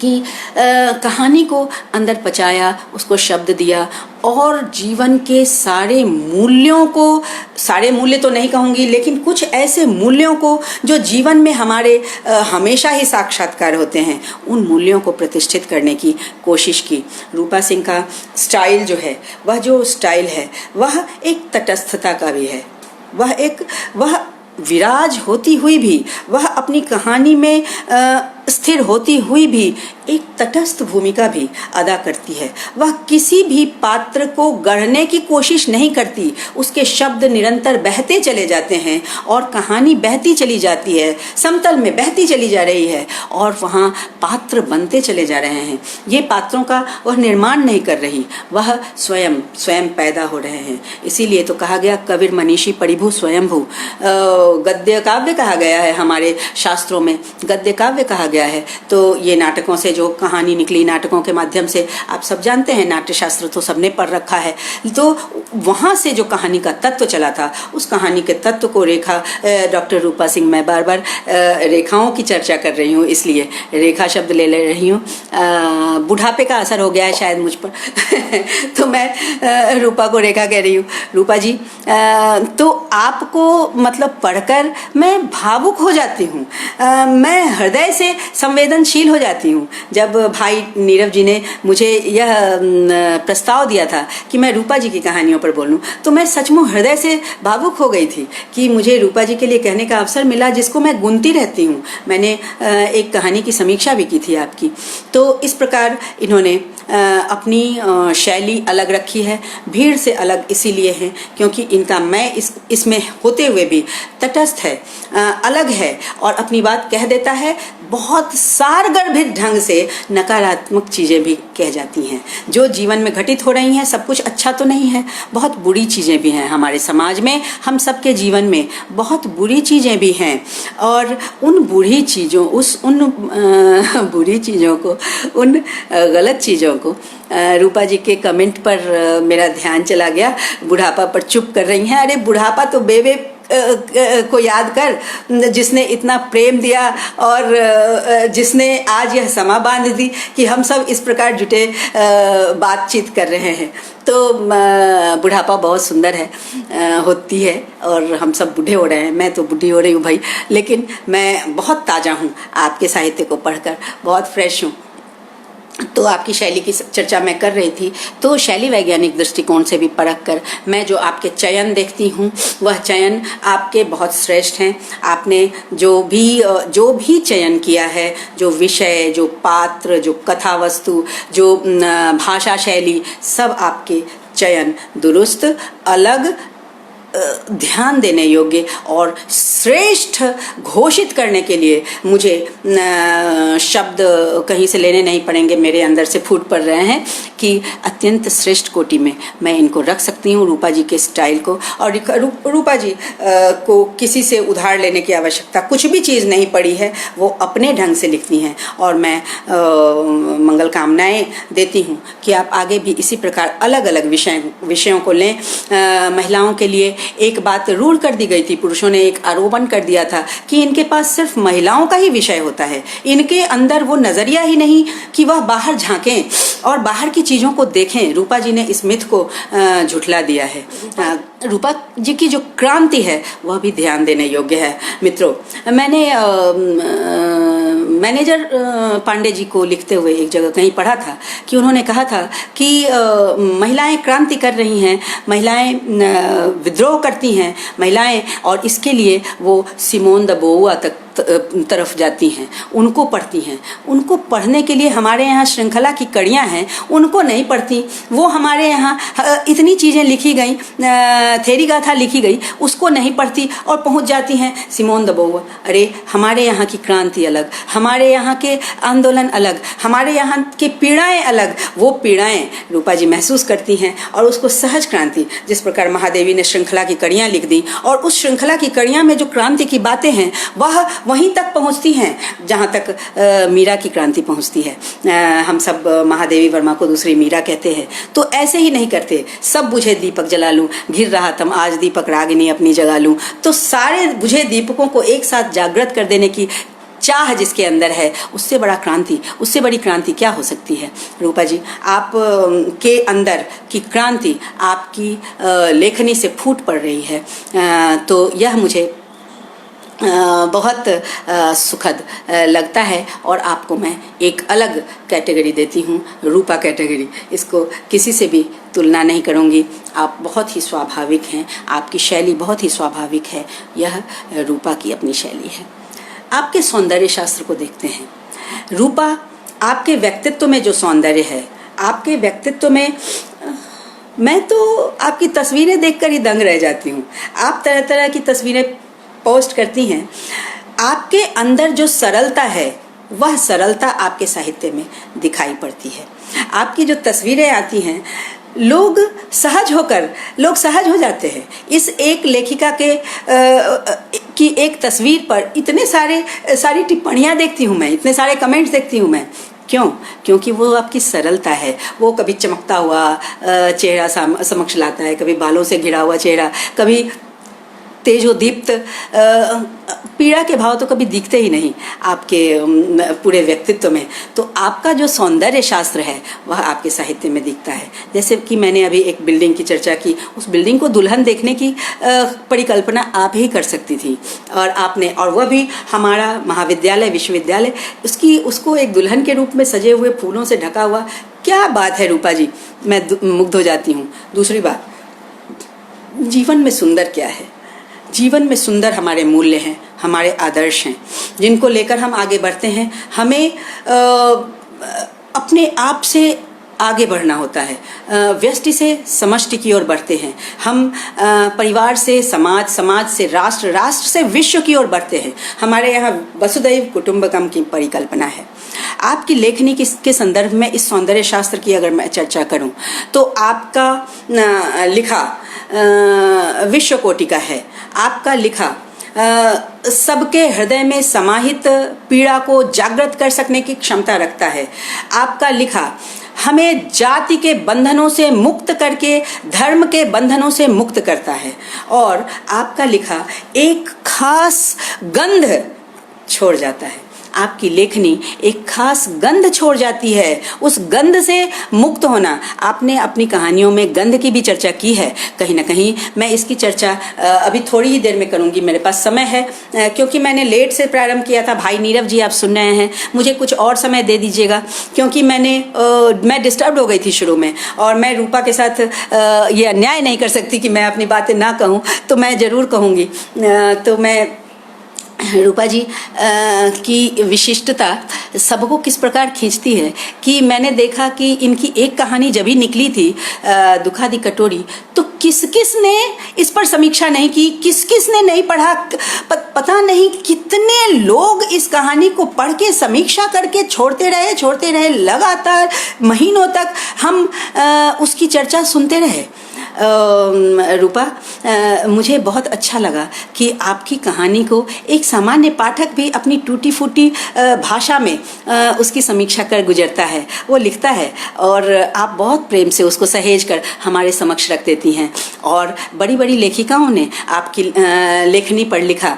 कि कहानी को अंदर पचाया, उसको शब्द दिया और जीवन के सारे मूल्यों को, सारे मूल्य तो नहीं कहूँगी लेकिन कुछ ऐसे मूल्यों को जो जीवन में हमारे हमेशा ही साक्षात्कार होते हैं, उन मूल्यों को प्रतिष्ठित करने की कोशिश की। रूपा सिंह का स्टाइल जो है, वह जो स्टाइल है वह एक तटस्थता का भी है, वह विराज होती हुई भी, वह अपनी कहानी में स्थिर होती हुई भी एक तटस्थ भूमिका भी अदा करती है। वह किसी भी पात्र को गढ़ने की कोशिश नहीं करती, उसके शब्द निरंतर बहते चले जाते हैं और कहानी बहती चली जाती है, समतल में बहती चली जा रही है और वहाँ पात्र बनते चले जा रहे हैं। ये पात्रों का वह निर्माण नहीं कर रही, वह स्वयं पैदा हो रहे हैं। इसीलिए तो कहा गया कबीर मनीषी परिभू स्वयंभू। गद्य काव्य कहा गया है, हमारे शास्त्रों में गद्य काव्य कहा गया है। तो ये नाटकों से जो कहानी निकली, नाटकों के माध्यम से आप सब जानते हैं, नाट्य शास्त्र तो सबने पढ़ रखा है। तो वहाँ से जो कहानी का तत्व चला था, उस कहानी के तत्व को डॉक्टर रूपा सिंह, मैं बार बार रेखाओं की चर्चा कर रही हूँ इसलिए रेखा शब्द ले रही हूँ, बुढ़ापे का असर हो गया है शायद मुझ पर तो मैं रूपा को रेखा कह रही हूँ। रूपा जी, तो आपको मतलब पढ़कर मैं भावुक हो जाती हूँ, मैं हृदय से संवेदनशील हो जाती हूँ। जब भाई नीरव जी ने मुझे यह प्रस्ताव दिया था कि मैं रूपा जी की कहानियों पर बोलूँ, तो मैं सचमुच हृदय से भावुक हो गई थी कि मुझे रूपा जी के लिए कहने का अवसर मिला, जिसको मैं गुनती रहती हूँ। मैंने एक कहानी की समीक्षा भी की थी आपकी। तो इस प्रकार इन्होंने अपनी शैली अलग रखी है, भीड़ से अलग इसीलिए है क्योंकि इनका मैं इसमें होते हुए भी तटस्थ है, अलग है और अपनी बात कह देता है। बहुत सारगर्भित ढंग से नकारात्मक चीज़ें भी कह जाती हैं जो जीवन में घटित हो रही हैं। सब कुछ अच्छा तो नहीं है, बहुत बुरी चीज़ें भी हैं हमारे समाज में, हम सबके जीवन में बहुत बुरी चीज़ें भी हैं। और उन बुरी चीज़ों बुरी चीज़ों को, उन गलत चीज़ों को, रूपा जी के कमेंट पर मेरा ध्यान चला गया, बुढ़ापा पर चुप कर रही हैं। अरे बुढ़ापा तो बेबे को याद कर, जिसने इतना प्रेम दिया और जिसने आज यह समा बांध दी कि हम सब इस प्रकार जुटे बातचीत कर रहे हैं। तो बुढ़ापा बहुत सुंदर है, होती है और हम सब बूढ़े हो रहे हैं। मैं तो बूढ़ी हो रही हूँ भाई, लेकिन मैं बहुत ताज़ा हूँ, आपके साहित्य को पढ़कर बहुत फ्रेश हूँ। तो आपकी शैली की चर्चा मैं कर रही थी, तो शैली वैज्ञानिक दृष्टिकोण से भी परख कर मैं जो आपके चयन देखती हूँ, वह चयन आपके बहुत श्रेष्ठ हैं। आपने जो भी चयन किया है, जो विषय, जो पात्र, जो कथा वस्तु, जो भाषा शैली, सब आपके चयन दुरुस्त, अलग, ध्यान देने योग्य और श्रेष्ठ घोषित करने के लिए मुझे शब्द कहीं से लेने नहीं पड़ेंगे, मेरे अंदर से फूट पड़ रहे हैं कि अत्यंत श्रेष्ठ कोटि में मैं इनको रख सकती हूँ, रूपा जी के स्टाइल को। और रूपा जी को किसी से उधार लेने की आवश्यकता, कुछ भी चीज़ नहीं पड़ी है, वो अपने ढंग से लिखती हैं और मैं मंगल कामनाएं देती हूँ कि आप आगे भी इसी प्रकार अलग अलग विषयों को लें। महिलाओं के लिए एक बात रूढ़ कर दी गई थी, पुरुषों ने एक आरोपण कर दिया था कि इनके पास सिर्फ महिलाओं का ही विषय होता है, इनके अंदर वो नज़रिया ही नहीं कि वह बाहर झांकें और बाहर की चीज़ों को देखें। रूपा जी ने इस मिथ को झुठला दिया है। रूपा जी की जो क्रांति है वह भी ध्यान देने योग्य है। मित्रों, मैंने मैनेजर पांडे जी को लिखते हुए एक जगह कहीं पढ़ा था कि उन्होंने कहा था कि महिलाएं क्रांति कर रही हैं, महिलाएं विद्रोह करती हैं महिलाएं, और इसके लिए वो सिमोन द बोआ तक तरफ जाती हैं, उनको पढ़ती हैं। उनको पढ़ने के लिए हमारे यहाँ श्रृंखला की कड़ियाँ हैं, उनको नहीं पढ़ती। वो हमारे यहाँ इतनी चीज़ें लिखी गई, थेरी गाथा लिखी गई, उसको नहीं पढ़ती और पहुँच जाती हैं सिमोन द बोआ। अरे हमारे यहाँ की क्रांति अलग, हमारे यहाँ के आंदोलन अलग, हमारे यहाँ के पीड़ाएँ अलग। वो पीड़ाएँ रूपा जी महसूस करती हैं और उसको सहज क्रांति, जिस प्रकार महादेवी ने श्रृंखला की कड़ियाँ लिख दी और उस श्रृंखला की कड़ियाँ में जो क्रांति की बातें हैं वह वहीं तक पहुंचती हैं जहां तक मीरा की क्रांति पहुंचती है। हम सब महादेवी वर्मा को दूसरी मीरा कहते हैं, तो ऐसे ही नहीं करते। सब बुझे दीपक जला लूं, घिर रहा तम आज दीपक रागिनी अपनी जगा लूं। तो सारे बुझे दीपकों को एक साथ जागृत कर देने की चाह जिसके अंदर है, उससे बड़ा क्रांति, उससे बड़ी क्रांति क्या हो सकती है। रूपा जी, आप के अंदर की क्रांति आपकी लेखनी से फूट पड़ रही है, तो यह मुझे बहुत सुखद लगता है। और आपको मैं एक अलग कैटेगरी देती हूँ, रूपा कैटेगरी। इसको किसी से भी तुलना नहीं करूँगी। आप बहुत ही स्वाभाविक हैं, आपकी शैली बहुत ही स्वाभाविक है। यह रूपा की अपनी शैली है। आपके सौंदर्य शास्त्र को देखते हैं। रूपा, आपके व्यक्तित्व में जो सौंदर्य है, आपके व्यक्तित्व में मैं तो आपकी तस्वीरें देखकर ही दंग रह जाती हूँ। आप तरह तरह की तस्वीरें पोस्ट करती हैं। आपके अंदर जो सरलता है वह सरलता आपके साहित्य में दिखाई पड़ती है। आपकी जो तस्वीरें आती हैं, लोग सहज हो जाते हैं। इस एक लेखिका के की एक तस्वीर पर इतने सारी टिप्पणियाँ देखती हूँ मैं, इतने सारे कमेंट्स देखती हूँ मैं। क्यों? क्योंकि वो आपकी सरलता है। वो कभी चमकता हुआ चेहरा समक्ष लाता है, कभी बालों से घिरा हुआ चेहरा, कभी तेजोदीप्त पीड़ा के भाव तो कभी दिखते ही नहीं आपके पूरे व्यक्तित्व में। तो आपका जो सौंदर्य शास्त्र है वह आपके साहित्य में दिखता है। जैसे कि मैंने अभी एक बिल्डिंग की चर्चा की, उस बिल्डिंग को दुल्हन देखने की परिकल्पना आप ही कर सकती थी, और आपने, और वह भी हमारा महाविद्यालय विश्वविद्यालय उसको एक दुल्हन के रूप में सजे हुए फूलों से ढका हुआ। क्या बात है रूपा जी, मैं मुग्ध हो जाती हूँ। दूसरी बात, जीवन में सुंदर क्या है? जीवन में सुंदर हमारे मूल्य हैं, हमारे आदर्श हैं, जिनको लेकर हम आगे बढ़ते हैं। हमें अपने आप से आगे बढ़ना होता है। व्यष्टि से समष्टि की ओर बढ़ते हैं हम। परिवार से समाज, समाज से राष्ट्र, राष्ट्र से विश्व की ओर बढ़ते हैं। हमारे यहाँ वसुधैव कुटुंबकम की परिकल्पना है। आपकी लेखनी के संदर्भ में इस सौंदर्य शास्त्र की अगर मैं चर्चा करूं तो आपका लिखा विश्व कोटि का है। आपका लिखा सबके हृदय में समाहित पीड़ा को जागृत कर सकने की क्षमता रखता है। आपका लिखा हमें जाति के बंधनों से मुक्त करके धर्म के बंधनों से मुक्त करता है। और आपका लिखा एक खास गंध छोड़ जाता है। आपकी लेखनी एक खास गंध छोड़ जाती है। उस गंध से मुक्त होना, आपने अपनी कहानियों में गंध की भी चर्चा की है कहीं ना कहीं। मैं इसकी चर्चा अभी थोड़ी ही देर में करूंगी, मेरे पास समय है, क्योंकि मैंने लेट से प्रारंभ किया था। भाई नीरव जी, आप सुन रहे हैं, मुझे कुछ और समय दे दीजिएगा, क्योंकि मैं डिस्टर्ब हो गई थी शुरू में, और मैं रूपा के साथ ये अन्याय नहीं कर सकती कि मैं अपनी बातें ना कहूँ, तो मैं ज़रूर कहूँगी। तो मैं रूपा जी की विशिष्टता सबको किस प्रकार खींचती है कि मैंने देखा कि इनकी एक कहानी जब ही निकली थी दुखा दी कटोरी, तो किस किस ने इस पर समीक्षा नहीं की, किस किस ने नहीं पढ़ा। पता नहीं कितने लोग इस कहानी को पढ़ के समीक्षा करके छोड़ते रहे। लगातार महीनों तक हम उसकी चर्चा सुनते रहे। रूपा, मुझे बहुत अच्छा लगा कि आपकी कहानी को एक सामान्य पाठक भी अपनी टूटी फूटी भाषा में उसकी समीक्षा कर गुजरता है, वो लिखता है और आप बहुत प्रेम से उसको सहेज कर हमारे समक्ष रख देती हैं। और बड़ी बड़ी लेखिकाओं ने आपकी लेखनी पर लिखा।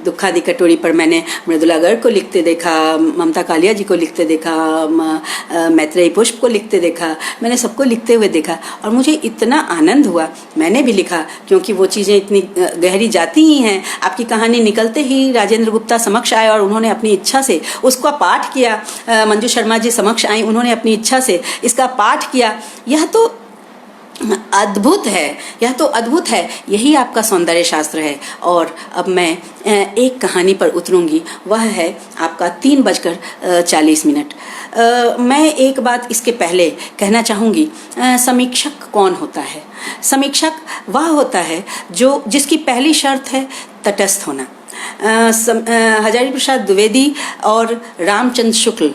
दुखादि कटोरी पर मैंने मृदुला गर्ग को लिखते देखा, ममता कालिया जी को लिखते देखा, मैत्रेयी पुष्प को लिखते देखा, मैंने सबको लिखते हुए देखा और मुझे इतना आनंद हुआ। मैंने भी लिखा क्योंकि वो चीज़ें इतनी गहरी जाती ही हैं। आपकी कहानी निकलते ही राजेंद्र गुप्ता समक्ष आए और उन्होंने अपनी इच्छा से उसका पाठ किया। मंजू शर्मा जी समक्ष आई, उन्होंने अपनी इच्छा से इसका पाठ किया। यह तो अद्भुत है, यह तो अद्भुत है। यही आपका सौंदर्य शास्त्र है। और अब मैं एक कहानी पर उतरूंगी, वह है आपका 3:40। मैं एक बात इसके पहले कहना चाहूँगी, समीक्षक कौन होता है? समीक्षक वह होता है जिसकी पहली शर्त है तटस्थ होना। हजारी प्रसाद द्विवेदी और रामचंद्र शुक्ल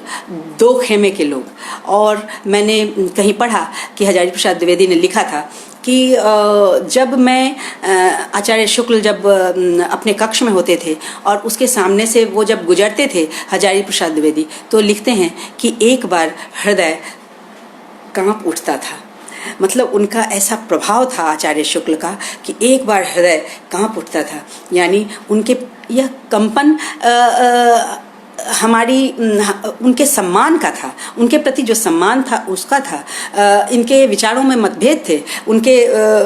दो खेमे के लोग। और मैंने कहीं पढ़ा कि हजारी प्रसाद द्विवेदी ने लिखा था कि जब मैं आचार्य शुक्ल जब अपने कक्ष में होते थे और उसके सामने से वो जब गुजरते थे हजारी प्रसाद द्विवेदी, तो लिखते हैं कि एक बार हृदय कांप उठता था। मतलब उनका ऐसा प्रभाव था आचार्य शुक्ल का कि एक बार हृदय कांप उठता था। यानी उनके यह कंपन हमारी उनके सम्मान का था, उनके प्रति जो सम्मान था उसका था। इनके विचारों में मतभेद थे, उनके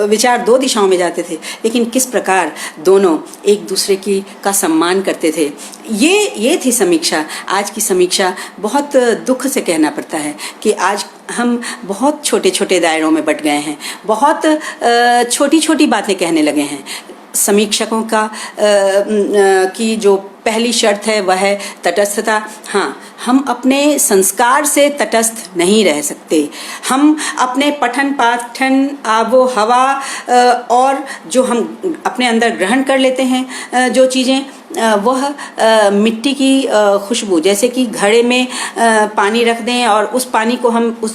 विचार दो दिशाओं में जाते थे, लेकिन किस प्रकार दोनों एक दूसरे का सम्मान करते थे। ये थी समीक्षा। आज की समीक्षा बहुत दुख से कहना पड़ता है कि आज हम बहुत छोटे छोटे दायरों में बट गए हैं, बहुत छोटी छोटी बातें कहने लगे हैं। समीक्षकों की जो पहली शर्त है वह है तटस्थता। हाँ, हम अपने संस्कार से तटस्थ नहीं रह सकते। हम अपने पठन पाठन आबो हवा और जो हम अपने अंदर ग्रहण कर लेते हैं जो चीज़ें, वह मिट्टी की खुशबू, जैसे कि घड़े में पानी रख दें और उस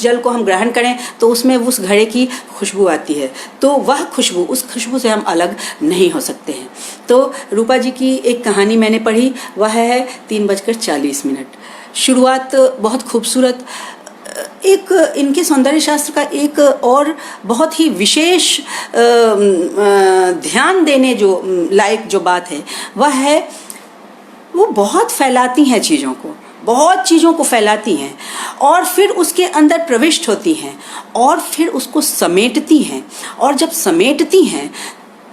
जल को हम ग्रहण करें तो उसमें उस घड़े की खुशबू आती है, तो वह खुशबू, उस खुशबू से हम अलग नहीं हो सकते हैं। तो रूपा जी की एक कहानी मैंने पढ़ी, वह है 3:40। शुरुआत बहुत खूबसूरत। एक इनके सौंदर्य शास्त्र का एक और बहुत ही विशेष ध्यान देने जो लायक जो बात है वह है, वो बहुत फैलाती हैं चीज़ों को, बहुत चीज़ों को फैलाती हैं और फिर उसके अंदर प्रविष्ट होती हैं और फिर उसको समेटती हैं। और जब समेटती हैं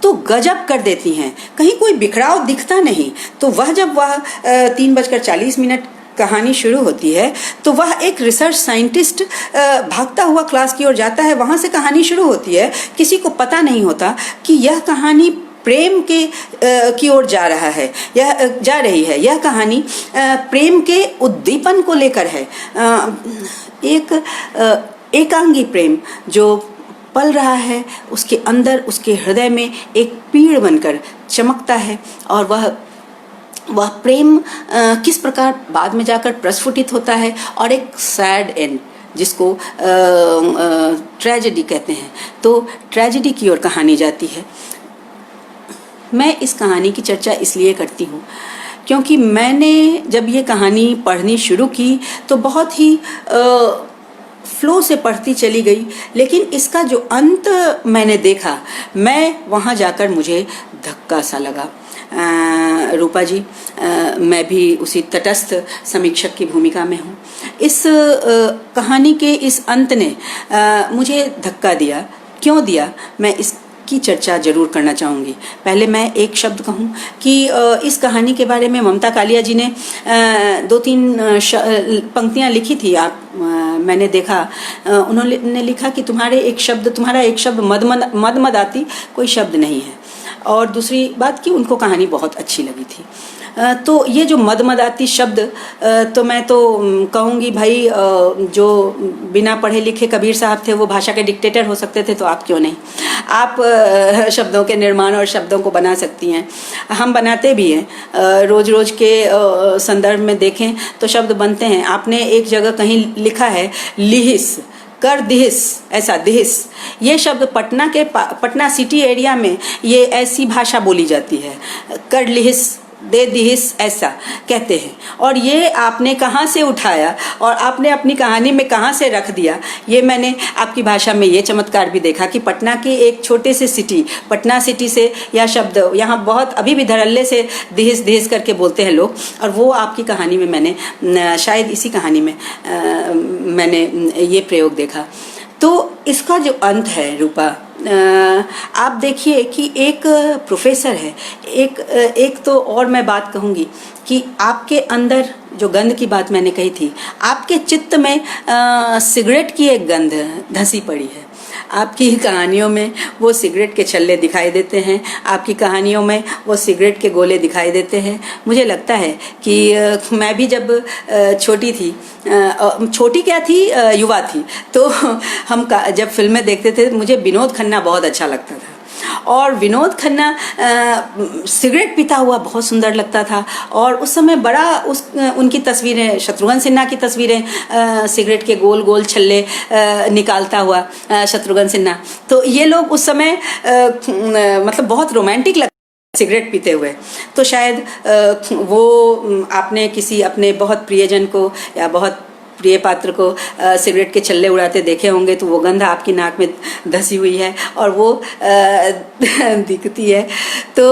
तो गजब कर देती हैं, कहीं कोई बिखराव दिखता नहीं। तो जब वह 3:40 कहानी शुरू होती है तो वह एक रिसर्च साइंटिस्ट भागता हुआ क्लास की ओर जाता है, वहाँ से कहानी शुरू होती है। किसी को पता नहीं होता कि यह कहानी प्रेम की ओर जा रही है। यह कहानी प्रेम के उद्दीपन को लेकर है। एक एकांगी प्रेम जो पल रहा है, उसके अंदर, उसके हृदय में एक पीड़ बनकर चमकता है और वह प्रेम किस प्रकार बाद में जाकर प्रस्फुटित होता है और एक सैड एंड, जिसको ट्रेजेडी कहते हैं, तो ट्रेजेडी की ओर कहानी जाती है। मैं इस कहानी की चर्चा इसलिए करती हूँ क्योंकि मैंने जब ये कहानी पढ़नी शुरू की तो बहुत ही फ्लो से पढ़ती चली गई, लेकिन इसका जो अंत मैंने देखा, मैं वहाँ जाकर मुझे धक्का सा लगा। रूपा जी, मैं भी उसी तटस्थ समीक्षक की भूमिका में हूँ। इस कहानी के इस अंत ने मुझे धक्का दिया। क्यों दिया, मैं इसकी चर्चा जरूर करना चाहूँगी। पहले मैं एक शब्द कहूँ कि इस कहानी के बारे में ममता कालिया जी ने 2-3 पंक्तियाँ लिखी थी। मैंने देखा, उन्होंने लिखा कि तुम्हारा एक शब्द मदमदाती कोई शब्द नहीं है। और दूसरी बात कि उनको कहानी बहुत अच्छी लगी थी। तो ये जो मदमदाती शब्द, तो मैं तो कहूँगी भाई, जो बिना पढ़े लिखे कबीर साहब थे वो भाषा के डिक्टेटर हो सकते थे, तो आप क्यों नहीं? आप शब्दों के निर्माण और शब्दों को बना सकती हैं। हम बनाते भी हैं, रोज रोज के संदर्भ में देखें तो शब्द बनते हैं। आपने एक जगह कहीं लिखा है लिहिस, कर दिहिस, ऐसा दिहिस, ये शब्द पटना सिटी एरिया में ये ऐसी भाषा बोली जाती है। कर लिहिस, दे दिहिस, ऐसा कहते हैं। और ये आपने कहाँ से उठाया और आपने अपनी कहानी में कहाँ से रख दिया, ये मैंने आपकी भाषा में ये चमत्कार भी देखा कि पटना की एक छोटे से सिटी, पटना सिटी से यह शब्द यहाँ बहुत अभी भी धड़ल्ले से दिहिस दिहिस करके बोलते हैं लोग, और वो आपकी कहानी में मैंने शायद इसी कहानी में मैंने ये प्रयोग देखा। तो इसका जो अंत है रूपा, आप देखिए कि एक प्रोफेसर है, एक तो और मैं बात कहूँगी कि आपके अंदर जो गंध की बात मैंने कही थी, आपके चित्त में सिगरेट की एक गंध धंसी पड़ी है। आपकी कहानियों में वो सिगरेट के छल्ले दिखाई देते हैं, आपकी कहानियों में वो सिगरेट के गोले दिखाई देते हैं। मुझे लगता है कि मैं भी जब छोटी थी, छोटी क्या थी, युवा थी, तो हम जब फिल्में देखते थे मुझे विनोद खन्ना बहुत अच्छा लगता था, और विनोद खन्ना सिगरेट पीता हुआ बहुत सुंदर लगता था। और उस समय बड़ा उनकी तस्वीरें, शत्रुघ्न सिन्हा की तस्वीरें, सिगरेट के गोल गोल छल्ले निकालता हुआ शत्रुघ्न सिन्हा, तो ये लोग उस समय मतलब बहुत रोमांटिक लगता सिगरेट पीते हुए। तो शायद वो आपने किसी अपने बहुत प्रियजन को या बहुत प्रिय पात्र को सिगरेट के छल्ले उड़ाते देखे होंगे, तो वो गंध आपकी नाक में धसी हुई है और वो दिखती है। तो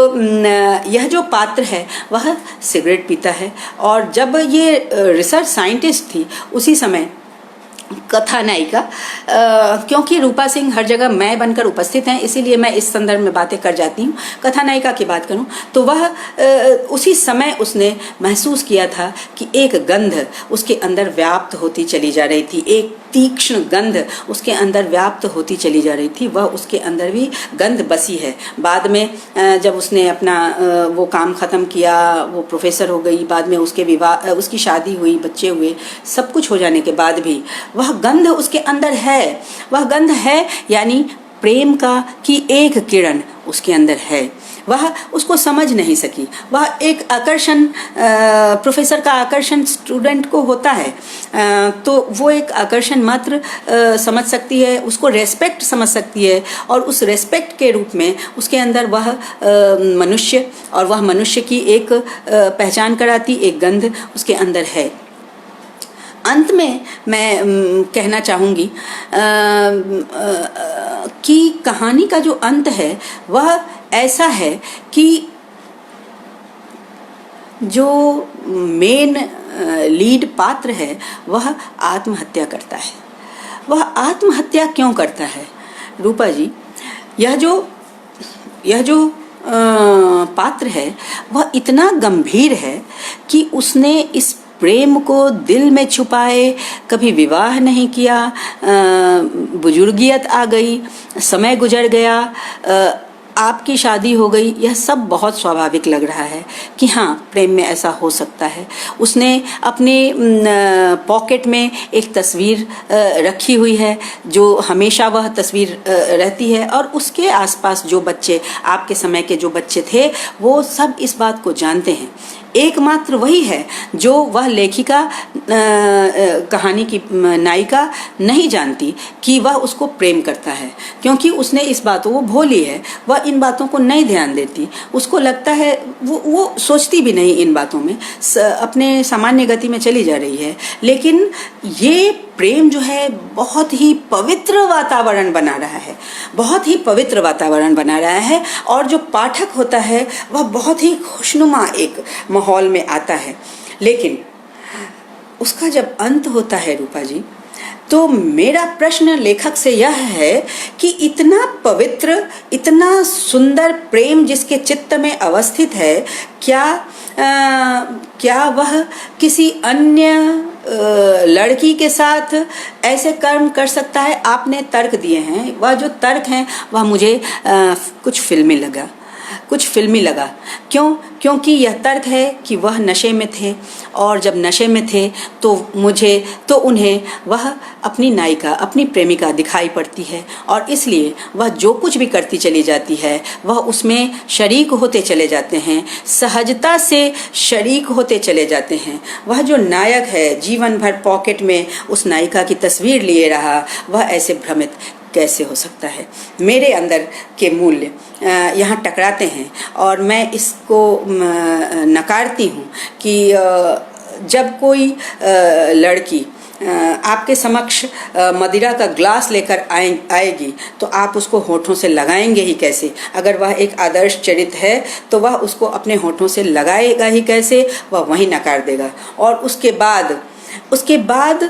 यह जो पात्र है वह सिगरेट पीता है। और जब ये रिसर्च साइंटिस्ट थी उसी समय कथानायिका, क्योंकि रूपा सिंह हर जगह मैं बनकर उपस्थित हैं, इसीलिए मैं इस संदर्भ में बातें कर जाती हूँ। कथानायिका की बात करूँ तो वह उसी समय उसने महसूस किया था कि एक गंध उसके अंदर व्याप्त होती चली जा रही थी, एक तीक्ष्ण गंध उसके अंदर व्याप्त होती चली जा रही थी। वह उसके अंदर भी गंध बसी है। बाद में जब उसने अपना वो काम ख़त्म किया, वो प्रोफेसर हो गई, बाद में उसके विवाह, उसकी शादी हुई, बच्चे हुए, सब कुछ हो जाने के बाद भी वह गंध उसके अंदर है। वह गंध है यानी प्रेम का की एक किरण उसके अंदर है। वह उसको समझ नहीं सकी। वह एक आकर्षण, प्रोफेसर का आकर्षण स्टूडेंट को होता है, तो वो एक आकर्षण मात्र समझ सकती है, उसको रेस्पेक्ट समझ सकती है, और उस रेस्पेक्ट के रूप में उसके अंदर वह मनुष्य, और वह मनुष्य की एक पहचान कराती एक गंध उसके अंदर है। अंत में मैं कहना चाहूँगी कि कहानी का जो अंत है वह ऐसा है कि जो मेन लीड पात्र है वह आत्महत्या करता है। वह आत्महत्या क्यों करता है रूपा जी? यह जो पात्र है वह इतना गंभीर है कि उसने इस प्रेम को दिल में छुपाए, कभी विवाह नहीं किया, बुजुर्गियत आ गई, समय गुजर गया, आपकी शादी हो गई, यह सब बहुत स्वाभाविक लग रहा है कि हाँ प्रेम में ऐसा हो सकता है। उसने अपने पॉकेट में एक तस्वीर रखी हुई है, जो हमेशा वह तस्वीर रहती है, और उसके आसपास जो बच्चे, आपके समय के जो बच्चे थे, वो सब इस बात को जानते हैं। एकमात्र वही है जो वह लेखिका, कहानी की नायिका नहीं जानती कि वह उसको प्रेम करता है, क्योंकि उसने इस बातों, वो भोली है, वह इन बातों को नहीं ध्यान देती। उसको लगता है, वो सोचती भी नहीं इन बातों में, अपने सामान्य गति में चली जा रही है। लेकिन ये प्रेम जो है बहुत ही पवित्र वातावरण बना रहा है, बहुत ही पवित्र वातावरण बना रहा है, और जो पाठक होता है वह बहुत ही खुशनुमा एक माहौल में आता है। लेकिन उसका जब अंत होता है रूपा जी, तो मेरा प्रश्न लेखक से यह है कि इतना पवित्र, इतना सुंदर प्रेम जिसके चित्त में अवस्थित है, क्या वह किसी अन्य लड़की के साथ ऐसे कर्म कर सकता है? आपने तर्क दिए हैं, वह जो तर्क हैं वह मुझे कुछ फिल्मी लगा। कुछ फिल्मी लगा। क्यों? क्योंकि यह तर्क है कि वह नशे में थे, और जब नशे में थे तो उन्हें वह अपनी नायिका, अपनी प्रेमिका दिखाई पड़ती है, और इसलिए वह जो कुछ भी करती चली जाती है वह उसमें शरीक होते चले जाते हैं, सहजता से शरीक होते चले जाते हैं। वह जो नायक है जीवन भर पॉकेट में उस नायिका की तस्वीर लिए रहा, वह ऐसे भ्रमित कैसे हो सकता है? मेरे अंदर के मूल्य यहाँ टकराते हैं, और मैं इसको नकारती हूँ कि जब कोई लड़की आपके समक्ष मदिरा का ग्लास लेकर आएगी तो आप उसको होठों से लगाएंगे ही कैसे? अगर वह एक आदर्श चरित्र है तो वह उसको अपने होठों से लगाएगा ही कैसे? वह वहीं नकार देगा, और उसके बाद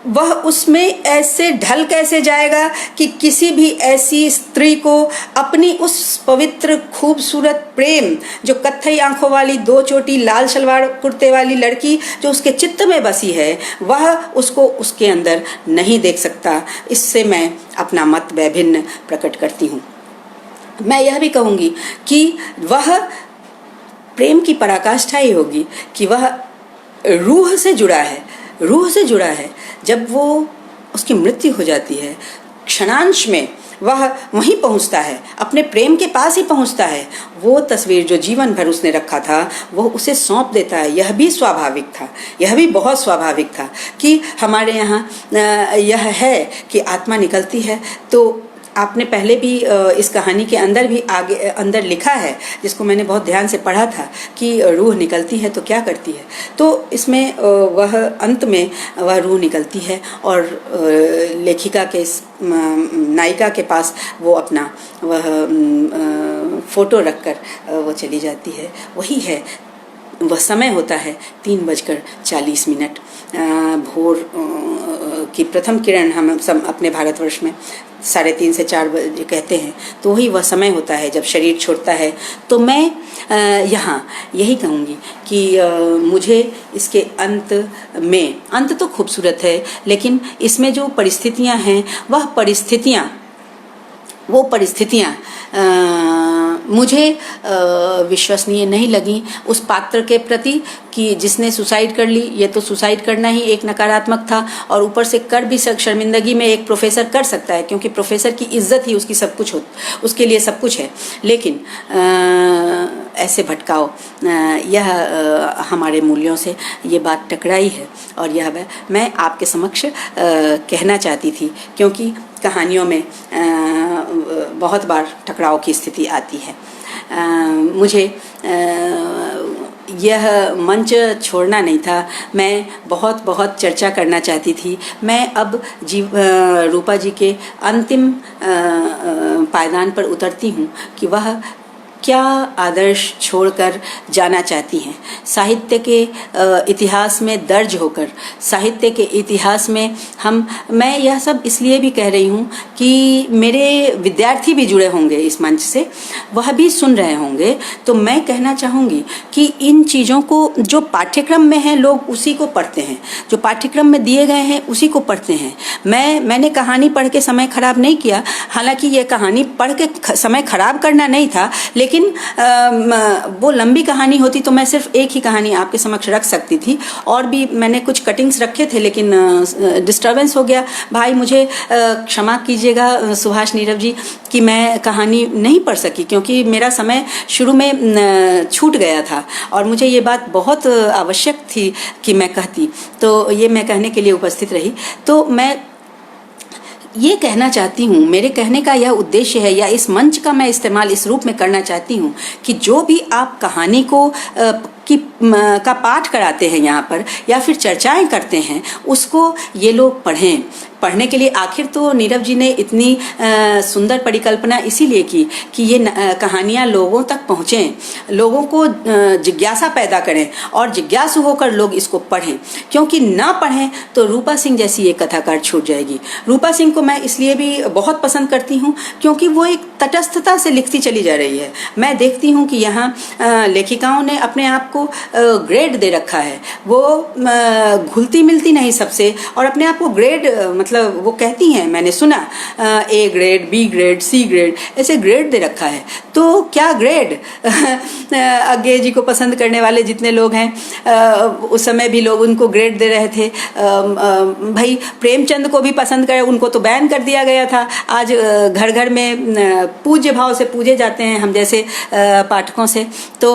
वह उसमें ऐसे ढल कैसे जाएगा कि किसी भी ऐसी स्त्री को अपनी उस पवित्र खूबसूरत प्रेम, जो कत्थई आंखों वाली, 2 चोटी, लाल सलवार कुर्ते वाली लड़की जो उसके चित्त में बसी है, वह उसको उसके अंदर नहीं देख सकता। इससे मैं अपना मत वैभिन्न प्रकट करती हूँ। मैं यह भी कहूँगी कि वह प्रेम की पराकाष्ठा ही होगी कि वह रूह से जुड़ा है। जब वो उसकी मृत्यु हो जाती है, क्षणांश में वह वहीं पहुंचता है, अपने प्रेम के पास ही पहुंचता है। वो तस्वीर जो जीवन भर उसने रखा था वो उसे सौंप देता है। यह भी स्वाभाविक था, यह भी बहुत स्वाभाविक था कि हमारे यहाँ यह है कि आत्मा निकलती है। तो आपने पहले भी इस कहानी के अंदर भी अंदर लिखा है, जिसको मैंने बहुत ध्यान से पढ़ा था, कि रूह निकलती है तो क्या करती है। तो इसमें वह अंत में वह रूह निकलती है और लेखिका के नायिका के पास वो अपना वह फोटो रखकर वो चली जाती है। वही है, वह समय होता है 3:40। भोर की प्रथम किरण हम सब अपने भारतवर्ष में 3:30 से 4 बजे कहते हैं, तो वही वह समय होता है जब शरीर छोड़ता है। तो मैं यहाँ यही कहूँगी कि मुझे इसके अंत तो खूबसूरत है, लेकिन इसमें जो परिस्थितियाँ हैं वो परिस्थितियाँ मुझे विश्वसनीय नहीं लगी उस पात्र के प्रति कि जिसने सुसाइड कर ली। ये तो सुसाइड करना ही एक नकारात्मक था, और ऊपर से कर भी शर्मिंदगी में एक प्रोफेसर कर सकता है, क्योंकि प्रोफेसर की इज्जत ही उसकी सब कुछ उसके लिए सब कुछ है। लेकिन ऐसे भटकाओ, यह हमारे मूल्यों से ये बात टकराई है, और यह मैं आपके समक्ष कहना चाहती थी, क्योंकि कहानियों में बहुत बार टकराव की स्थिति आती है। मुझे यह मंच छोड़ना नहीं था, मैं बहुत चर्चा करना चाहती थी। मैं अब रूपा जी के अंतिम पायदान पर उतरती हूँ कि वह क्या आदर्श छोड़कर जाना चाहती हैं। साहित्य के इतिहास में दर्ज होकर, साहित्य के इतिहास में मैं यह सब इसलिए भी कह रही हूँ कि मेरे विद्यार्थी भी जुड़े होंगे इस मंच से, वह भी सुन रहे होंगे। तो मैं कहना चाहूँगी कि इन चीज़ों को जो पाठ्यक्रम में है लोग उसी को पढ़ते हैं, जो पाठ्यक्रम में दिए गए हैं उसी को पढ़ते हैं। मैंने कहानी पढ़ के समय खराब नहीं किया, हालांकि ये कहानी पढ़ के समय खराब करना नहीं था, लेकिन वो लंबी कहानी होती तो मैं सिर्फ एक ही कहानी आपके समक्ष रख सकती थी, और भी मैंने कुछ कटिंग्स रखे थे, लेकिन डिस्टर्बेंस हो गया। भाई मुझे क्षमा कीजिएगा सुभाष नीरव जी कि मैं कहानी नहीं पढ़ सकी, क्योंकि मेरा समय शुरू में छूट गया था और मुझे ये बात बहुत आवश्यक थी कि मैं कहती, तो ये मैं कहने के लिए उपस्थित रही। तो मैं ये कहना चाहती हूँ, मेरे कहने का यह उद्देश्य है, या इस मंच का मैं इस्तेमाल इस रूप में करना चाहती हूँ कि जो भी आप कहानी को का पाठ कराते हैं यहाँ पर, या फिर चर्चाएं करते हैं, उसको ये लोग पढ़ें। पढ़ने के लिए आखिर तो नीरव जी ने इतनी सुंदर परिकल्पना इसीलिए की कि ये कहानियाँ लोगों तक पहुँचें, लोगों को जिज्ञासा पैदा करें, और जिज्ञासु होकर लोग इसको पढ़ें। क्योंकि ना पढ़ें तो रूपा सिंह जैसी एक कथाकार छूट जाएगी। रूपा सिंह को मैं इसलिए भी बहुत पसंद करती हूँ क्योंकि वो एक तटस्थता से लिखती चली जा रही है। मैं देखती हूँ कि यहाँ लेखिकाओं ने अपने आप को ग्रेड दे रखा है, वो घुलती मिलती नहीं सबसे, और अपने आप को ग्रेड मतलब मतलब वो कहती हैं, मैंने सुना A grade, B grade, C grade, ऐसे ग्रेड दे रखा है। तो क्या ग्रेड अज्ञे जी को पसंद करने वाले जितने लोग हैं, उस समय भी लोग उनको ग्रेड दे रहे थे। भाई प्रेमचंद को भी पसंद करे, उनको तो बैन कर दिया गया था। आज घर घर में पूज्य भाव से पूजे जाते हैं हम जैसे पाठकों से। तो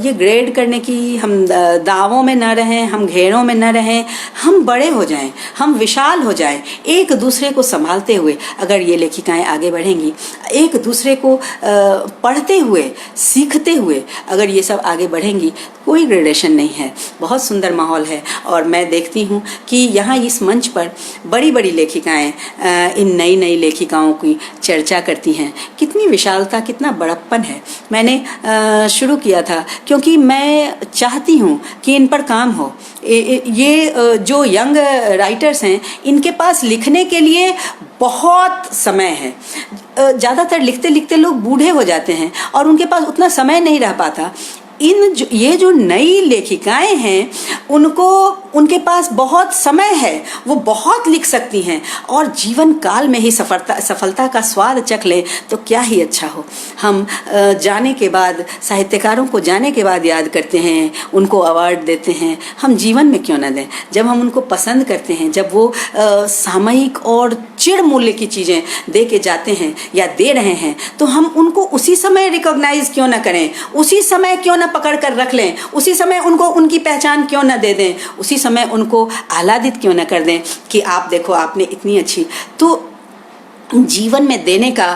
ये ग्रेड करने की हम दावों में न रहें, हम घेरों में न रहें, हम बड़े हो जाएं, हम विशाल हो जाएं। एक दूसरे को संभालते हुए अगर ये लेखिकाएं आगे बढ़ेंगी, एक दूसरे को पढ़ते हुए, सीखते हुए अगर ये सब आगे बढ़ेंगी, कोई ग्रेडेशन नहीं है। बहुत सुंदर माहौल है। और मैं देखती हूँ कि यहाँ इस मंच पर बड़ी बड़ी लेखिकाएं इन नई नई लेखिकाओं की चर्चा करती हैं। कितनी विशालता, कितना बड़प्पन है। मैंने शुरू किया था क्योंकि मैं चाहती हूँ कि इन पर काम हो। ये जो यंग राइटर्स हैं, इनके पास लिखने के लिए बहुत समय है। ज़्यादातर लिखते लिखते लोग बूढ़े हो जाते हैं और उनके पास उतना समय नहीं रह पाता। ये जो नई लेखिकाएं हैं, उनके पास बहुत समय है, वो बहुत लिख सकती हैं और जीवन काल में ही सफलता का स्वाद चख लें तो क्या ही अच्छा हो। हम जाने के बाद, साहित्यकारों को जाने के बाद याद करते हैं, उनको अवार्ड देते हैं। हम जीवन में क्यों न दें? जब हम उनको पसंद करते हैं, जब वो सामयिक और चिड़ मूल्य की चीज़ें दे के जाते हैं या दे रहे हैं, तो हम उनको उसी समय रिकॉग्नाइज क्यों न करें, उसी समय क्यों न पकड़ कर रख लें, उसी समय उनको उनकी पहचान क्यों न दे दें, उसी समय उनको आह्लादित क्यों न कर दें कि आप देखो आपने इतनी अच्छी। तो जीवन में देने का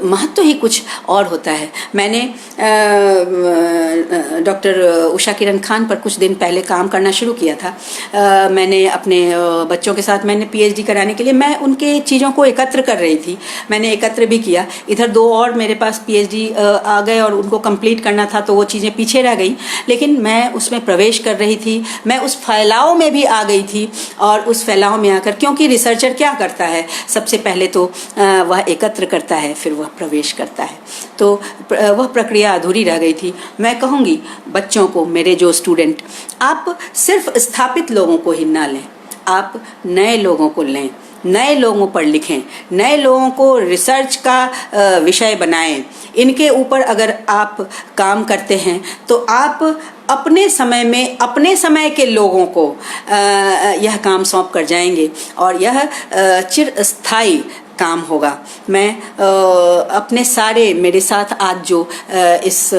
महत्व ही कुछ और होता है। मैंने डॉक्टर उषा किरण खान पर कुछ दिन पहले काम करना शुरू किया था। मैंने अपने बच्चों के साथ मैंने पीएचडी कराने के लिए मैं उनके चीज़ों को एकत्र कर रही थी। मैंने एकत्र भी किया। इधर 2 और मेरे पास पीएचडी आ गए और उनको कंप्लीट करना था, तो वो चीज़ें पीछे रह गई। लेकिन मैं उसमें प्रवेश कर रही थी, मैं उस फैलाव में भी आ गई थी। और उस फैलाव में आकर, क्योंकि रिसर्चर क्या करता है, सबसे पहले तो वह एकत्र करता है, फिर वह प्रवेश करता है। तो वह प्रक्रिया अधूरी रह गई थी। मैं कहूँगी बच्चों को, मेरे जो स्टूडेंट, आप सिर्फ स्थापित लोगों को ही ना लें, आप नए लोगों को लें, नए लोगों पर लिखें, नए लोगों को रिसर्च का विषय बनाएं। इनके ऊपर अगर आप काम करते हैं तो आप अपने समय में, अपने समय के लोगों को यह काम सौंप कर जाएंगे और यह चिरस्थायी काम होगा। मैं अपने सारे, मेरे साथ आज जो इस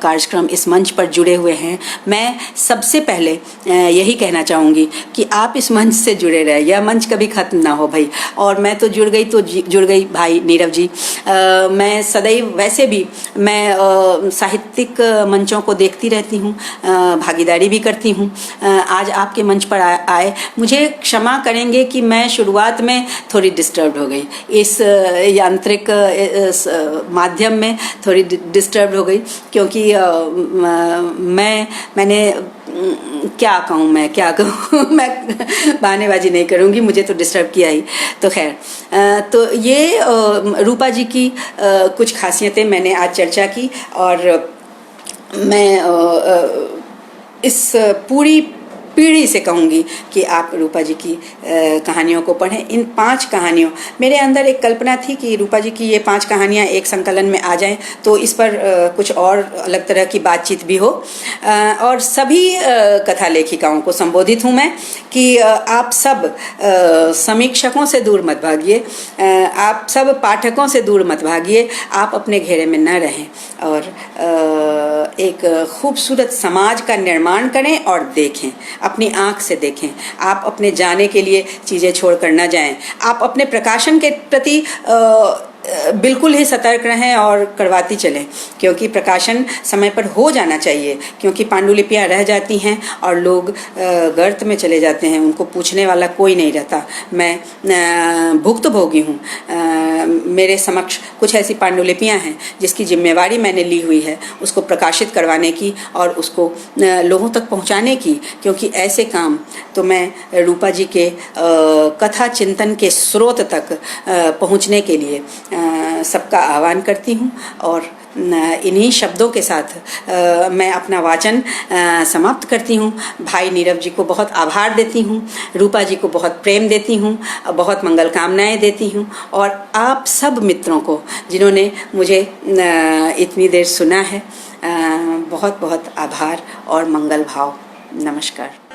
कार्यक्रम, इस मंच पर जुड़े हुए हैं, मैं सबसे पहले यही कहना चाहूँगी कि आप इस मंच से जुड़े रहें, यह मंच कभी ख़त्म ना हो भाई। और मैं तो जुड़ गई तो जुड़ गई भाई नीरव जी। मैं सदैव, वैसे भी मैं साहित्यिक मंचों को देखती रहती हूँ, भागीदारी भी करती हूँ। आज आपके मंच पर आए, मुझे क्षमा करेंगे कि मैं शुरुआत में थोड़ी डिस्टर्ब हो गई, इस यांत्रिक माध्यम में थोड़ी डिस्टर्ब हो गई, क्योंकि मैंने क्या कहूँ, मैं क्या कहूँ मैं बहानेबाजी नहीं करूँगी, मुझे तो डिस्टर्ब किया ही। तो खैर, तो ये रूपा जी की कुछ खासियतें मैंने आज चर्चा की। और मैं इस पूरी पीढ़ी से कहूँगी कि आप रूपा जी की कहानियों को पढ़ें। इन 5 कहानियों, मेरे अंदर एक कल्पना थी कि रूपा जी की ये 5 कहानियाँ एक संकलन में आ जाएं, तो इस पर कुछ और अलग तरह की बातचीत भी हो। और सभी कथा लेखिकाओं को संबोधित हूँ मैं कि आप सब समीक्षकों से दूर मत भागिए, आप सब पाठकों से दूर मत भागिए, आप अपने घेरे में न रहें और एक खूबसूरत समाज का निर्माण करें और देखें, अपनी आँख से देखें। आप अपने जाने के लिए चीज़ें छोड़कर न जाएं। आप अपने प्रकाशन के प्रति बिल्कुल ही सतर्क रहें और करवाती चलें, क्योंकि प्रकाशन समय पर हो जाना चाहिए, क्योंकि पांडुलिपियाँ रह जाती हैं और लोग गर्त में चले जाते हैं, उनको पूछने वाला कोई नहीं रहता। मैं भुक्तभोगी हूँ। मेरे समक्ष कुछ ऐसी पांडुलिपियाँ हैं जिसकी जिम्मेवारी मैंने ली हुई है, उसको प्रकाशित करवाने की और उसको लोगों तक पहुँचाने की, क्योंकि ऐसे काम तो मैं रूपा जी के कथा चिंतन के स्रोत तक पहुँचने के लिए सबका आह्वान करती हूँ और इन्हीं शब्दों के साथ मैं अपना वाचन समाप्त करती हूँ। भाई नीरव जी को बहुत आभार देती हूँ, रूपा जी को बहुत प्रेम देती हूँ, बहुत मंगल कामनाएं देती हूँ, और आप सब मित्रों को जिन्होंने मुझे इतनी देर सुना है, बहुत बहुत आभार और मंगल भाव। नमस्कार।